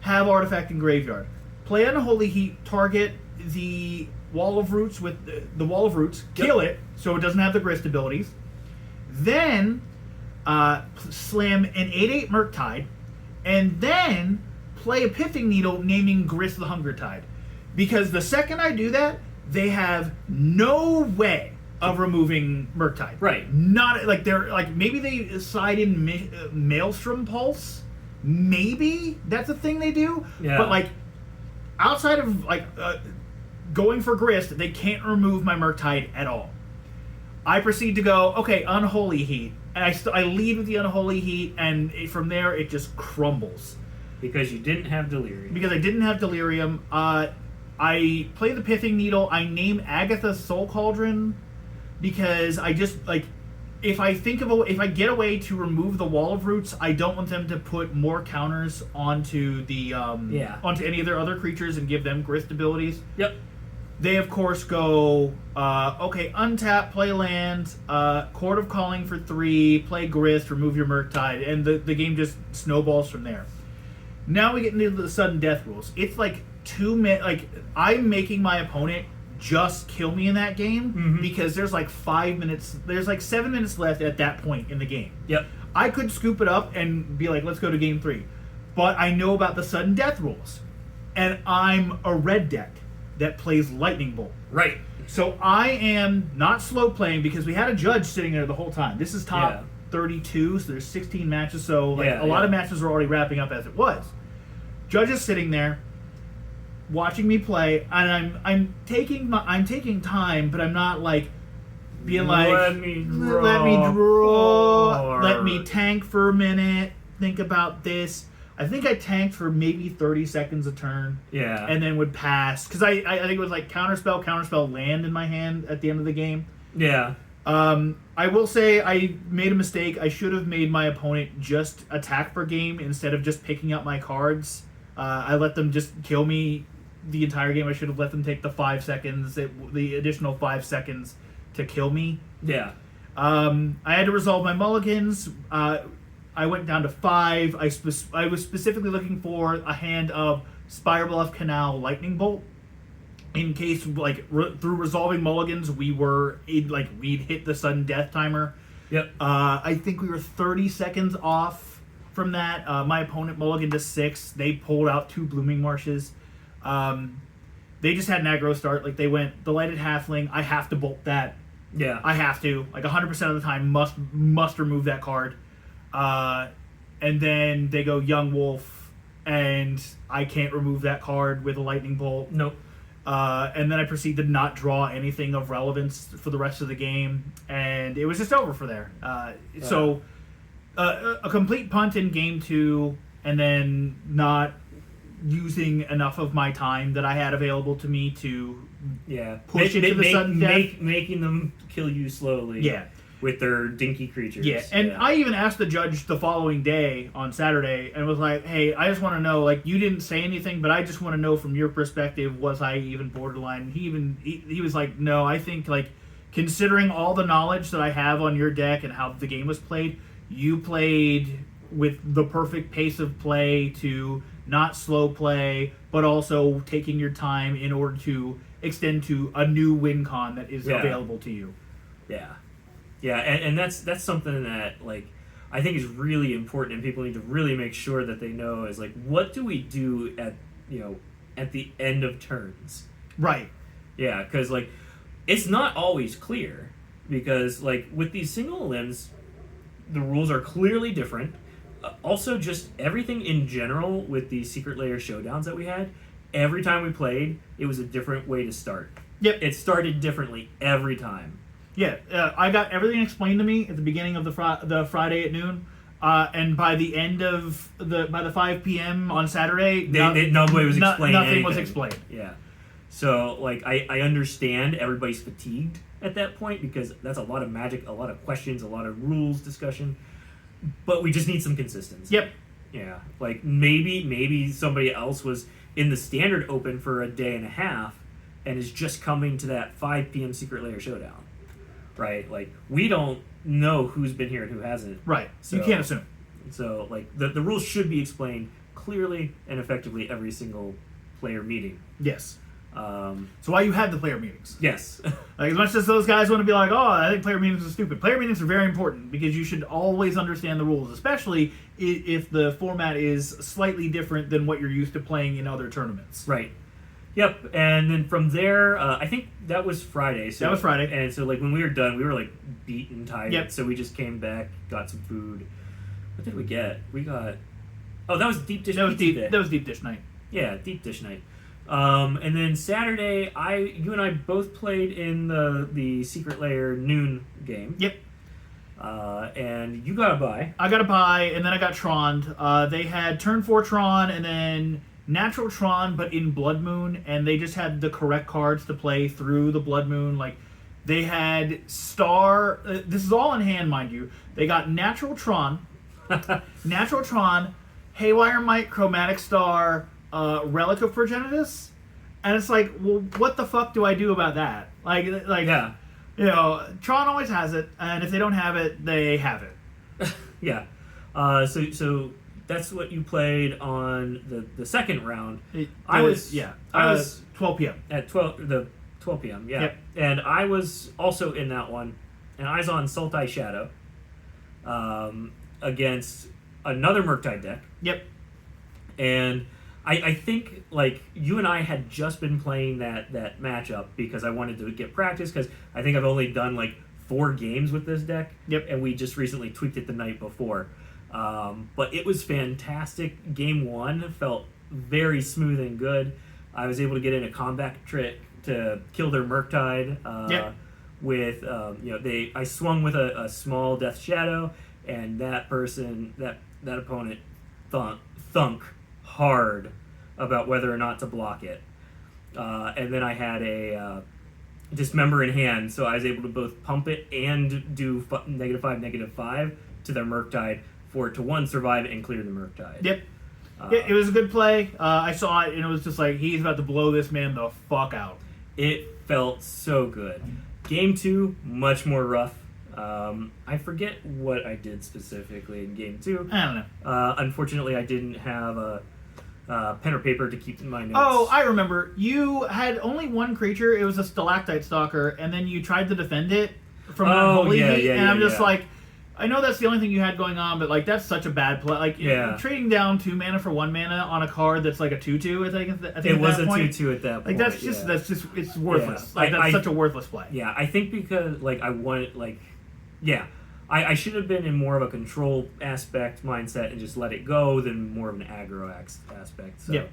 have Artifact in graveyard. Play Unholy Heat, target the Wall of Roots with the Wall of Roots, kill it, so it doesn't have the Grist abilities. Then, slam an 8/8 Murktide, and then play a Pithing Needle naming Grist the Hunger Tide. Because the second I do that, they have no way of removing Murktide. Right. Not like they're like maybe they side in Maelstrom Pulse. Maybe that's a thing they do. Yeah. But like outside of like going for Grist, they can't remove my Murktide at all. I proceed to go Unholy Heat, and I lead with the Unholy Heat, and from there it just crumbles. Because you didn't have Delirium. Because I didn't have Delirium. I play the Pithing Needle. I name Agatha Soul Cauldron because I just like if I get a way to remove the Wall of Roots, I don't want them to put more counters onto the onto any of their other creatures and give them Grist abilities. Yep. They of course go untap, play land, Court of Calling for 3, play Grist, remove your Murktide, and the game just snowballs from there. Now we get into the sudden death rules. It's like 2 minutes. Like I'm making my opponent just kill me in that game because there's like 5 minutes. There's like 7 minutes left at that point in the game. Yep. I could scoop it up and be like, let's go to game 3, but I know about the sudden death rules, and I'm a red deck that plays Lightning Bolt. Right. So I am not slow playing because we had a judge sitting there the whole time. This is top 32, so there's 16 matches, so like a lot of matches were already wrapping up as it was. Judge is sitting there watching me play, and I'm taking time, but I'm not like being like let me draw, let me tank for a minute, think about this. I think I tanked for maybe 30 seconds a turn. Yeah. And then would pass. Because I think it was like counterspell, land in my hand at the end of the game. Yeah. I will say I made a mistake. I should have made my opponent just attack per game instead of just picking up my cards. I let them just kill me the entire game. I should have let them take the 5 seconds, the additional 5 seconds to kill me. Yeah. I had to resolve my mulligans. I went down to 5. I was specifically looking for a hand of Spire Bluff Canal Lightning Bolt. In case, like, through resolving mulligans, we'd hit the sudden death timer. Yep. I think we were 30 seconds off from that. My opponent mulliganed to 6. They pulled out 2 Blooming Marshes. They just had an aggro start. Like, they went Delighted Halfling. I have to bolt that. Yeah. I have to. Like, 100% of the time, must remove that card. And then they go Young Wolf, and I can't remove that card with a Lightning Bolt. Nope. And then I proceed to not draw anything of relevance for the rest of the game, and it was just over for there. So a complete punt in game 2, and then not using enough of my time that I had available to me to push into the sudden death. Making them kill you slowly. Yeah. With their dinky creatures. Yeah, and I even asked the judge the following day on Saturday and was like, hey, I just want to know, like, you didn't say anything, but I just want to know from your perspective, was I even borderline? He was like, no, I think, like, considering all the knowledge that I have on your deck and how the game was played, you played with the perfect pace of play to not slow play, but also taking your time in order to extend to a new win con that is available to you. Yeah. Yeah, and that's something that, like, I think is really important, and people need to really make sure that they know is, like, what do we do at the end of turns? Right. Yeah, because, like, it's not always clear, because, like, with these single limbs, the rules are clearly different. Also, just everything in general with the Secret Lair showdowns that we had, every time we played, it was a different way to start. Yep. It started differently every time. Yeah, I got everything explained to me at the beginning of the Friday at noon, and by the end of by the 5 p.m. on Saturday, nobody was explaining nothing anything. was explained. Yeah, so like I understand everybody's fatigued at that point because that's a lot of Magic, a lot of questions, a lot of rules discussion, but we just need some consistency. Yep. Yeah, like maybe somebody else was in the standard open for a day and a half, and is just coming to that 5 p.m. Secret Lair showdown, right? Like, we don't know who's been here and who hasn't. Right. So, you can't assume. So, like, the rules should be explained clearly and effectively every single player meeting. Yes. So why you have the player meetings? Yes. Like, as much as those guys want to be like, oh, I think player meetings are stupid. Player meetings are very important because you should always understand the rules, especially if the format is slightly different than what you're used to playing in other tournaments. Right. Yep. And then from there, I think that was Friday. So, that was Friday. And so, like, when we were done, we were, like, beat and tired. Yep. So we just came back, got some food. What did we get? We got... Oh, that was deep dish. That was pizza day. That was deep dish night. Yeah, deep dish night. And then Saturday, you and I both played in the Secret Lair noon game. Yep. And you got a bye. I got a bye, and then I got Troned. They had turn 4 Tron, and then natural Tron, but in Blood Moon, and they just had the correct cards to play through the Blood Moon. Like, they had Star... this is all in hand, mind you. They got natural Tron, Haywire Might, Chromatic Star, Relic of Progenitus, and it's like, well, what the fuck do I do about that? Like, Yeah. You know, Tron always has it, and if they don't have it, they have it. Yeah. So that's what you played on the second round. I was 12 p.m. at 12 p.m. Yeah. Yep. And I was also in that one, and I was on Sultai Shadow against another Murktide deck. Yep. And I think, like, you and I had just been playing that matchup because I wanted to get practice, because I think I've only done, like, 4 games with this deck. Yep. And we just recently tweaked it the night before. But it was fantastic. Game 1 felt very smooth and good. I was able to get in a combat trick to kill their Murktide. Yep. With, I swung with a small Death Shadow, and that opponent thunk hard about whether or not to block it. And then I had a Dismember in hand, so I was able to both pump it and do -5/-5 to their Murktide for it to, 1, survive and clear the Murktide. Yep. It was a good play. I saw it, and it was just like, he's about to blow this man the fuck out. It felt so good. Game 2, much more rough. I forget what I did specifically in Game 2. I don't know. Unfortunately, I didn't have a pen or paper to keep in my notes. Oh, I remember. You had only one creature. It was a Stalactite Stalker, and then you tried to defend it from Unholy Heat, and I'm just like, I know that's the only thing you had going on, but, like, that's such a bad play. Like, trading down 2 mana for 1 mana on a card that's like a 2/2, I think it was that a point. 2/2 at that point. Like, that's just it's worthless. Yeah. Like, that's such a worthless play. Yeah, I think because, like, I wanted, like, I should have been in more of a control aspect mindset and just let it go than more of an aggro aspect. So,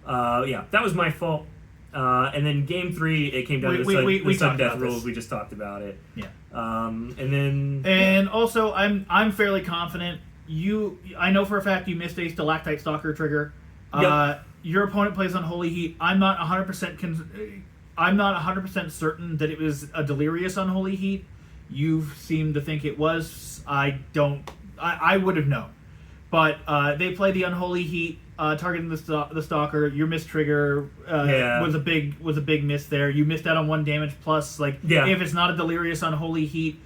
that was my fault. And then Game 3, it came down to the sudden death rules. We just talked about it. Yeah. And also, I'm fairly confident. I know for a fact you missed a Stalactite Stalker trigger. Yep. Your opponent plays Unholy Heat. I'm not 100% certain that it was a Delirious Unholy Heat. You seem to think it was. I would have known. But they play the Unholy Heat, targeting the Stalker. Your miss trigger was a big miss there. You missed out on 1 damage plus. Like, if it's not a Delirious Unholy Heat,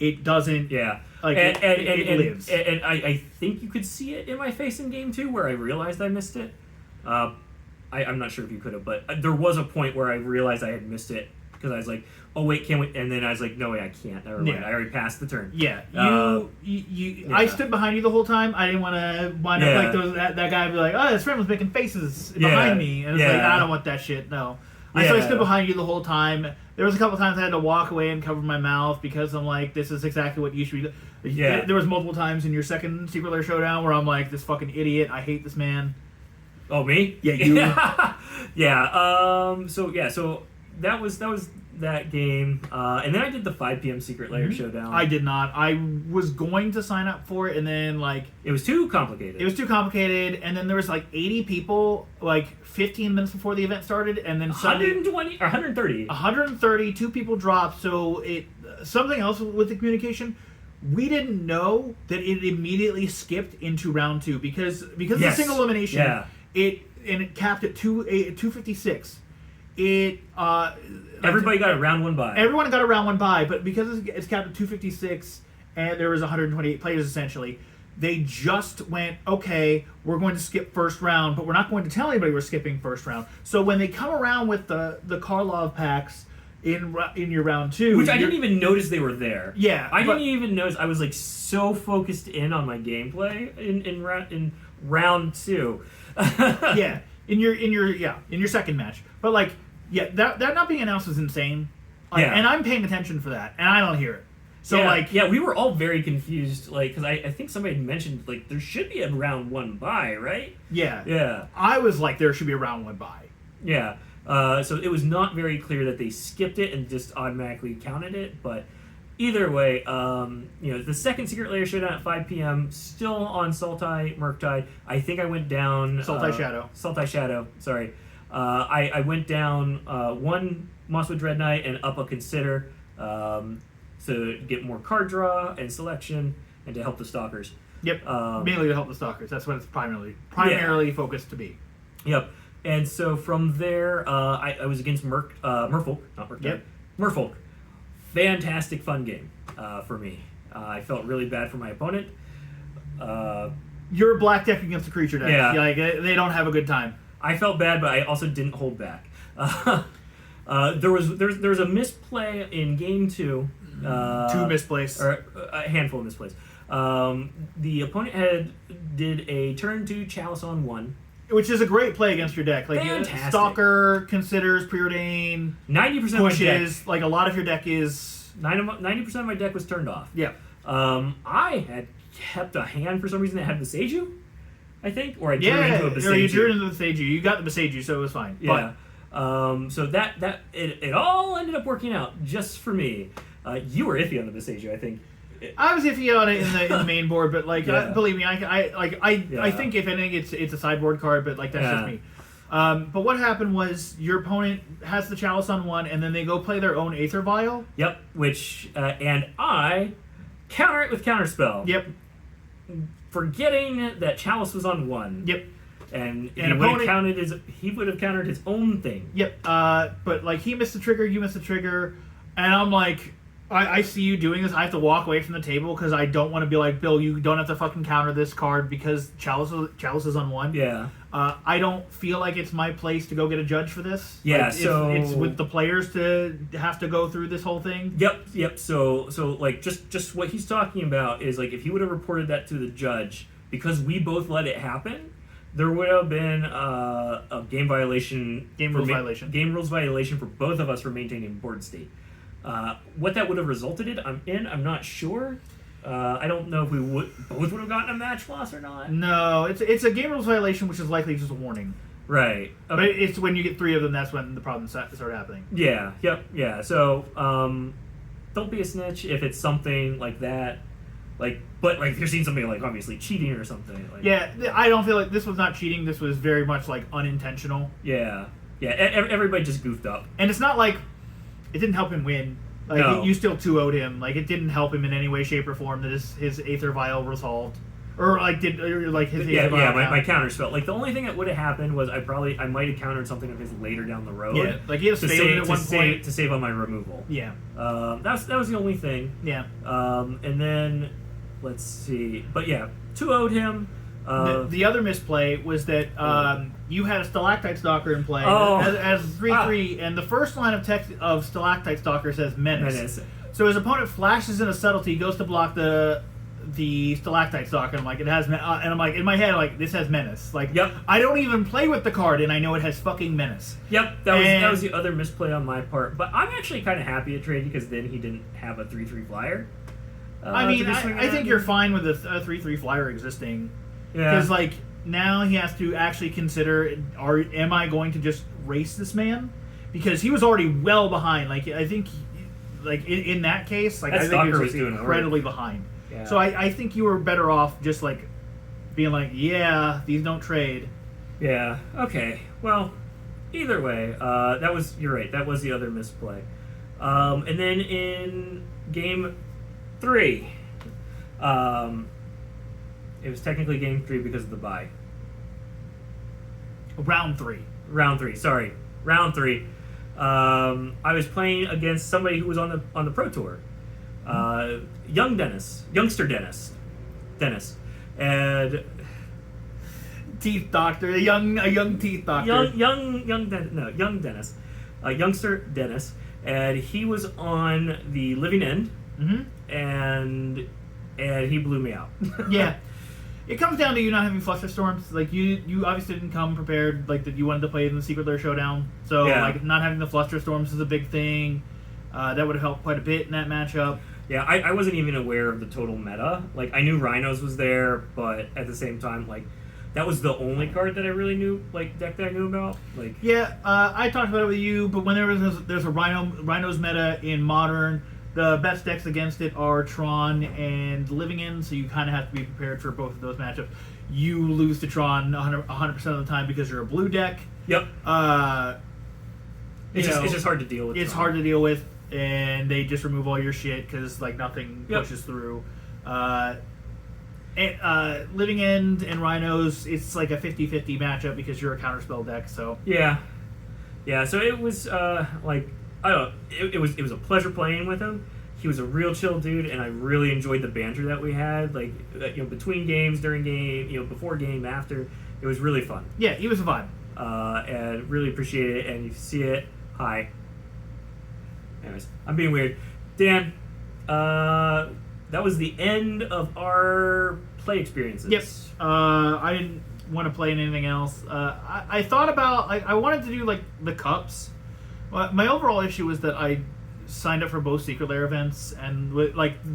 it doesn't. Yeah. Like, it lives. And I think you could see it in my face in Game 2 where I realized I missed it. I'm not sure if you could have, but there was a point where I realized I had missed it because I was like, oh wait, can't we? And then I was like, no way, I can't. Never mind. I already passed the turn. Yeah, I stood behind you the whole time. I didn't want to wind up like that guy would be like, oh, his friend was making faces behind me, and it's like, I don't want that shit. No. So I stood behind you the whole time. There was a couple times I had to walk away and cover my mouth because I'm like, this is exactly what you should be. Yeah. There was multiple times in your second Secret Lair showdown where I'm like, this fucking idiot. I hate this man. Oh, me? Yeah, you. So that was that game, and then I did the 5 p.m. Secret Lair showdown. I did not. I was going to sign up for it, and then it was too complicated. And then there was 80 people 15 minutes before the event started, and then 120 or 130. 130. 2 people dropped. So something else with the communication. We didn't know that it immediately skipped into round 2 because of the single elimination. Yeah. and it capped at 256. It Everybody got a round one bye. Everyone got a round one bye, but because it's capped at 256 and there was 128 players essentially, they just went, okay, we're going to skip first round, but we're not going to tell anybody we're skipping first round. So when they come around with the Karlov packs in your round 2, which I didn't even notice they were there. Yeah, I didn't even notice. I was like so focused in on my gameplay in round 2. Yeah, in your second match, but like. Yeah, that not being announced is insane. Yeah. And I'm paying attention for that, and I don't hear it. So, we were all very confused, like, because I think somebody mentioned, like, there should be a round 1 bye, right? Yeah. Yeah. I was like, there should be a round 1 bye. Yeah. So it was not very clear that they skipped it and just automatically counted it, but either way, the second Secret Lair showdown at 5 p.m., still on Sultai, Murktide. I think I went down... Sultai Shadow. Sultai Shadow, sorry. I went down 1 Mosswood Dread Knight and up a Consider to get more card draw and selection and to help the Stalkers. Yep, mainly to help the Stalkers. That's what it's primarily focused to be. Yep, and so from there, I was against Merfolk, not Murktide. Yep. Merfolk. Fantastic fun game for me. I felt really bad for my opponent. You're a black deck against a creature deck. Yeah. Like, they don't have a good time. I felt bad, but I also didn't hold back. There was a misplay in game 2. 2 misplays. Or a handful of misplays. The opponent did a turn 2 Chalice on 1. Which is a great play against your deck. Like, Fantastic. Stalker, Considers, Preordain, 90% pushes. of my deck, Like, a lot of your deck is... 90% of my deck was turned off. Yeah. I had kept a hand for some reason that had Beseiju, I think, or I drew into a Beseiju. Or you drew into the Beseiju. You got the Beseiju, so it was fine. Yeah. So it all ended up working out just for me. You were iffy on the Beseiju, I think. I was iffy on it in the main board, but like, believe me, I think if anything, it's a sideboard card, but like that's just me. But what happened was your opponent has the Chalice on 1, and then they go play their own Aether Vial. Yep. Which and I counter it with Counterspell. Yep. Forgetting that Chalice was on 1. Yep. And he would have countered his own thing. Yep. But like he missed the trigger, you missed the trigger, and I'm like, I see you doing this. I have to walk away from the table because I don't want to be like, Bill, you don't have to fucking counter this card because Chalice is on 1. Yeah. I don't feel like it's my place to go get a judge for this. Yeah. Like, so it's with the players to have to go through this whole thing. Yep. So like just what he's talking about is like if he would have reported that to the judge because we both let it happen, there would have been a game violation. Game rules violation for both of us for maintaining board state. What that would have resulted in, I'm not sure. I don't know if we both would have gotten a match loss or not. No, it's a game rules violation, which is likely just a warning. Right. Okay. But it's when you get 3 of them, that's when the problems start happening. Yeah. Yep. Yeah. So don't be a snitch if it's something like that. But if you're seeing something like obviously cheating or something. Like, yeah, I don't feel like this was not cheating. This was very much like unintentional. Yeah. Yeah. Everybody just goofed up. And it's not like it didn't help him win. Like No. you still 2-0'd him. Like it didn't help him in any way, shape, or form that his Aether Vial resolved, or his Aether Vial. My counter spell. Like the only thing that would have happened was I might have countered something of his later down the road. Yeah, like he had to save at one point to save on my removal. Yeah. That was the only thing. Yeah. And then let's see. But yeah, 2-0'd him. The other misplay was that you had a Stalactite Stalker in play as 3/3, and the first line of text of Stalactite Stalker says Menace. So his opponent flashes in a Subtlety, goes to block the Stalactite Stalker, and I'm like, it has, and I'm like, in my head, like, this has Menace. Like, yep. I don't even play with the card, and I know it has fucking Menace. Yep, that was the other misplay on my part. But I'm actually kind of happy at trade because then he didn't have a 3/3 flyer. I mean, I think you're fine with a 3/3 flyer existing. Yeah. Because, like, now he has to actually consider, am I going to just race this man? Because he was already well behind. Like, I think, in that case, like, I think he was incredibly behind. Yeah. So I think you were better off just, like, being like, yeah, these don't trade. Yeah, okay. Well, either way, you're right, that was the other misplay. And then in game 3, it was technically game 3 because of the bye. Round 3. Round 3. Sorry, round 3. I was playing against somebody who was on the Pro Tour. Youngster Dennis, and Teeth doctor, a young teeth doctor. young Dennis, youngster Dennis, and he was on the Living End, and he blew me out. Yeah. It comes down to you not having Fluster Storms. Like, you obviously didn't come prepared, like, that you wanted to play in the Secret Lair Showdown. So, like, not having the Fluster Storms is a big thing. That would have helped quite a bit in that matchup. Yeah, I wasn't even aware of the total meta. Like, I knew Rhinos was there, but at the same time, like, that was the only card that I really knew, like, deck that I knew about. Like, yeah, I talked about it with you, but when there's a Rhinos meta in Modern, the best decks against it are Tron and Living End, so you kind of have to be prepared for both of those matchups. You lose to Tron 100% of the time because you're a blue deck. Yep. It's just hard to deal with. It's hard to deal with, and they just remove all your shit because, like, nothing pushes through. Living End and Rhinos, it's like a 50-50 matchup because you're a counterspell deck. So yeah. So it was like, I don't know. It was a pleasure playing with him. He was a real chill dude, and I really enjoyed the banter that we had. Like, between games, during game, before game, after. It was really fun. Yeah, he was a vibe. And really appreciate it. And you see it. Hi. Anyways, I'm being weird. Dan, that was the end of our play experiences. Yep. I didn't want to play in anything else. I thought about, I wanted to do, like, the cups. My overall issue was that I signed up for both Secret Lair events, and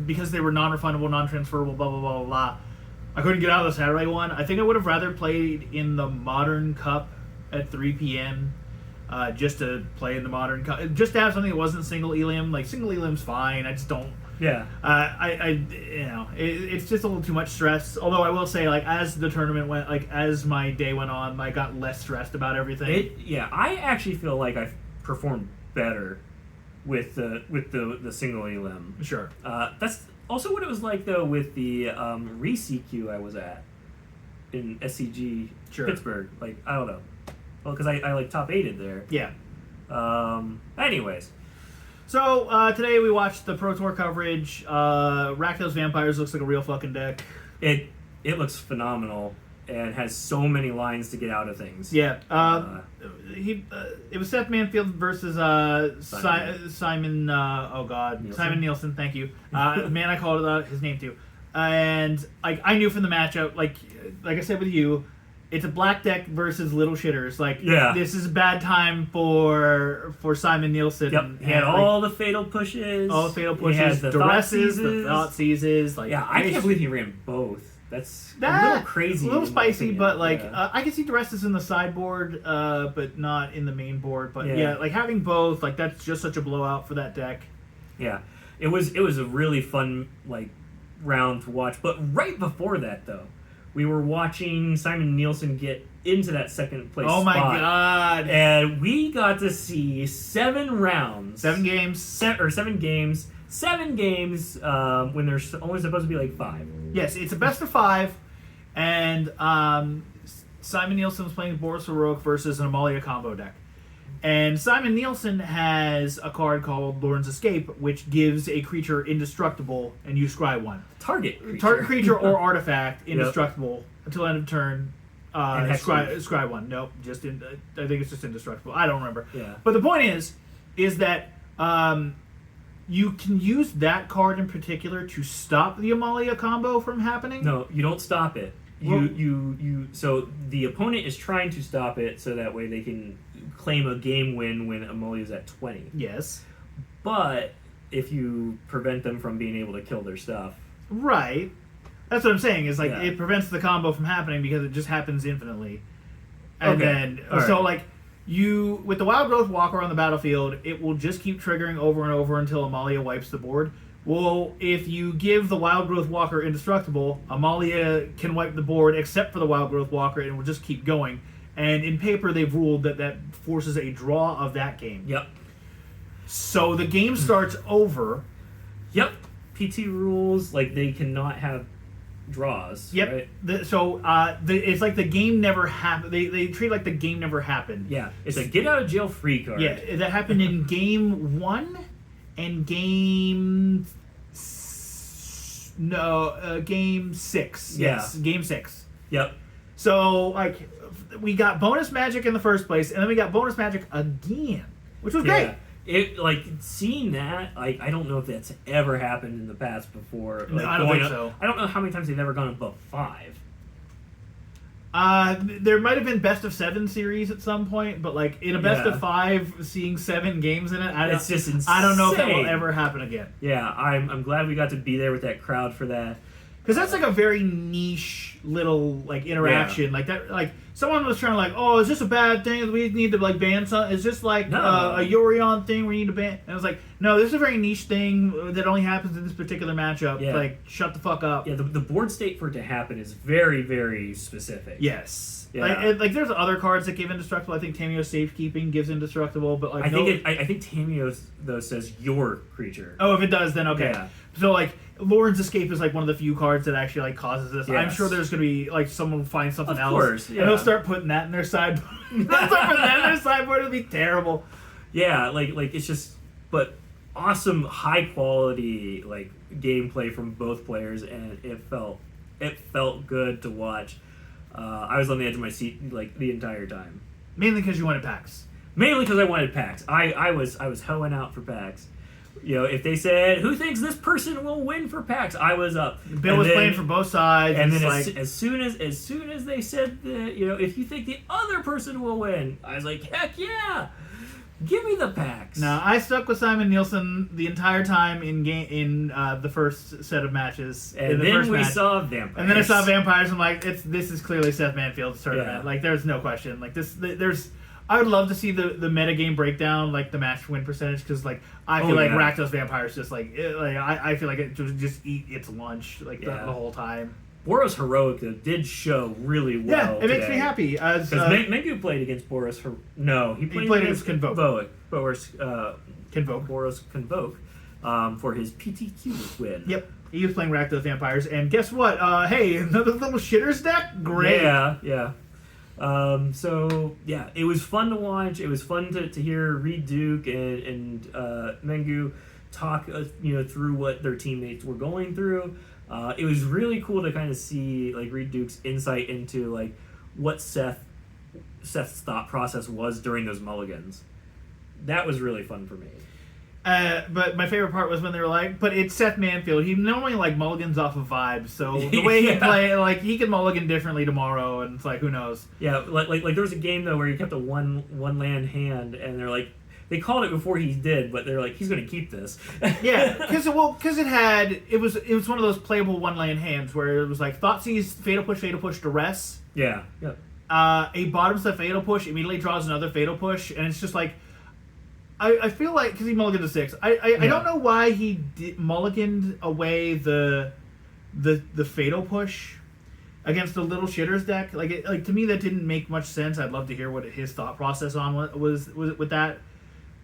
because they were non-refundable, non-transferable, blah, blah, blah, blah, I couldn't get out of the Saturday one. I think I would have rather played in the Modern Cup at 3 p.m. Just to play in the Modern Cup. Just to have something that wasn't single Elium. Like, single Elium's fine. I just don't... Yeah. It's just a little too much stress. Although I will say, like, as the tournament went, like, as my day went on, I got less stressed about everything. I actually feel like I performed better with the single elim. Sure. That's also what it was like though with the re-CQ I was at in SCG Pittsburgh. Like, I don't know. Well, because I like top 8'd there. Yeah. Anyways. So, today we watched the Pro Tour coverage. Rakdos Vampires looks like a real fucking deck. It looks phenomenal and has so many lines to get out of things. Yeah. It was Seth Manfield versus Simon Nielsen. Simon Nielsen, thank you. Man, I called it out his name too. And I knew from the matchup, like I said with you, it's a black deck versus little shitters. Like, this is a bad time for Simon Nielsen. Yep. He had all the fatal pushes. All the fatal pushes. He has the duresses, the thought seizes. Like, I can't believe he ran both. That's a little crazy. A little spicy, but like I can see duresses in the sideboard, but not in the main board. But like having both, like that's just such a blowout for that deck. Yeah, it was a really fun like round to watch. But right before that, though, we were watching Simon Nielsen get into that second place spot. Oh my god! And we got to see 7 rounds, 7 games, 7 games. 7 games when there's only supposed to be like 5. Yes, it's a best of 5, and Simon Nielsen was playing Boris Heroic versus an Amalia combo deck. And Simon Nielsen has a card called Lorn's Escape, which gives a creature indestructible, and you scry 1. Target creature or artifact indestructible until end of turn. Scry 1. Nope, I think it's just indestructible. I don't remember. Yeah. But the point is that you can use that card in particular to stop the Amalia combo from happening. No, you don't stop it. So the opponent is trying to stop it so that way they can claim a game win when Amalia's at 20. Yes. But if you prevent them from being able to kill their stuff. Right. That's what I'm saying, is like it prevents the combo from happening because it just happens infinitely. And then like you with the Wild Growth Walker on the battlefield, it will just keep triggering over and over until Amalia wipes the board. Well, if you give the Wild Growth Walker indestructible, Amalia can wipe the board except for the Wild Growth Walker, and it will just keep going. And in paper, they've ruled that forces a draw of that game. Yep. So the game starts over. Yep. PT rules, like, they cannot have draws. Yep. Right? It's like the game never happened. They treat it like the game never happened. Yeah. It's a get out of jail free card. Yeah, that happened in game 1 and game 6. Yes, game 6. Yep. So like we got bonus magic in the first place, and then we got bonus magic again, which was great. It like seeing that, like I don't know if that's ever happened in the past before. Like, No, I don't think so. I don't know how many times they've ever gone above 5. There might have been best of 7 series at some point, but like in a best of 5, seeing 7 games in it, It's just insane. I don't know if that will ever happen again. Yeah, I'm glad we got to be there with that crowd for that. Because that's like a very niche little like interaction, like that. Like someone was trying to like, oh, is this a bad thing that we need to like ban something? Is this like a Yorion thing we need to ban? And I was like, no, this is a very niche thing that only happens in this particular matchup. Yeah. Like, shut the fuck up. Yeah, the board state for it to happen is very, very specific. Yes. Yeah. Like there's other cards that give indestructible. I think Tamio's Safekeeping gives indestructible, but like I think Tamio though says your creature. Oh, if it does, then okay. Yeah. So like Lauren's Escape is like one of the few cards that actually like causes this. Yes. I'm sure there's gonna be like someone will find something else, course, yeah. and they'll start putting that in their sideboard. It'll be terrible. Yeah, like it's just, but awesome, high quality like gameplay from both players, and it felt good to watch. I was on the edge of my seat like the entire time. Mainly because you wanted packs. Mainly because I wanted packs. I was hoeing out for packs. You know, if they said, who thinks this person will win for packs, I was up. Bill was playing for both sides. And then like, as soon as they said that, you know, if you think the other person will win, I was like, heck yeah, give me the packs. No, I stuck with Simon Nielsen the entire time in the first set of matches. And then we saw vampires. And then I saw vampires. I'm like, this is clearly Seth Manfield's tournament. Yeah. Like, there's no question. Like there's. I would love to see the metagame breakdown, like the match win percentage, because like I feel like Rakdos Vampires just I feel like it would just eat its lunch the whole time. Boros Heroic did show really well. Yeah, it makes me happy. Because Mengu played against Boros. He played against Convoke. Boros Convoke for his PTQ win. Yep, he was playing Rakdos Vampires, and guess what? Hey, another little shitters deck. Great. Yeah. So yeah, it was fun to watch. It was fun to hear Reed Duke and Mengu talk through what their teammates were going through. It was really cool to kind of see like Reed Duke's insight into like what Seth's thought process was during those mulligans. That was really fun for me. But my favorite part was when they were like, but it's Seth Manfield. He normally like mulligans off of vibes, so the way he play, like he can mulligan differently tomorrow, and it's like, who knows? Yeah, like there was a game though where he kept a one land hand, and they're like, they called it before he did, but they're like, he's going to keep this. Yeah, because it was one of those playable one land hands where it was like Thoughtseize, Fatal Push, Duress. Yeah. A bottom step Fatal Push immediately draws another Fatal Push, and it's just like. I feel like because he mulliganed to 6. I don't know why he mulliganed away the Fatal Push against the Little Shitters deck. Like to me that didn't make much sense. I'd love to hear what his thought process on was with that.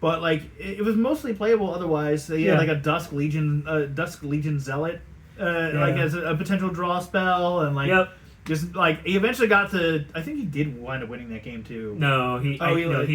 But like it was mostly playable otherwise. He had like a Dusk Legion Zealot like as a potential draw spell, and like. Yep. Just like he eventually got to, I think he did wind up winning that game too. No, he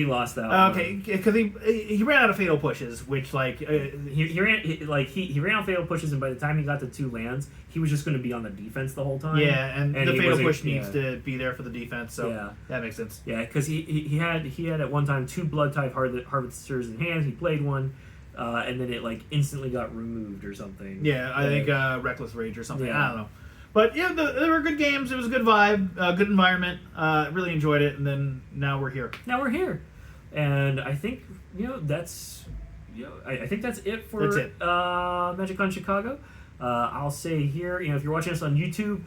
lost that. Okay, because he ran out of Fatal Pushes, which like he ran out of Fatal Pushes, and by the time he got to 2 lands, he was just going to be on the defense the whole time. Yeah, and the Fatal Push needs to be there for the defense, so that makes sense. Yeah, because he had at one time 2 Blood Type Harvesters in hand. He played one. And then it like instantly got removed or something. Yeah, I think Reckless Rage or something. Yeah. I don't know. But yeah, they were good games. It was a good vibe, good environment. Really enjoyed it, and then now we're here. And I think that's I think that's it for MagicCon Chicago. I'll say here, if you're watching us on YouTube,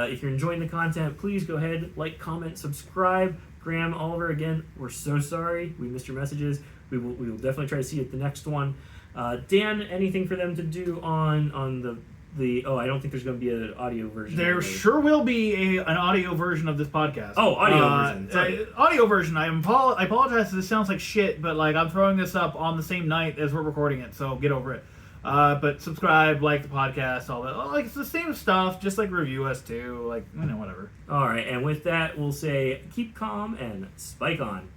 if you're enjoying the content, please go ahead, like, comment, subscribe. Graham, Oliver, again, we're so sorry we missed your messages. We will definitely try to see you at the next one. Dan, anything for them to do on the I don't think there's going to be an audio version. There sure will be an audio version of this podcast. Oh, audio version. Sorry. Audio version. I apologize if this sounds like shit, but like I'm throwing this up on the same night as we're recording it, so get over it. But subscribe, like the podcast, all that. Like, it's the same stuff. Just like review us too. Like, whatever. All right, and with that, we'll say keep calm and spike on.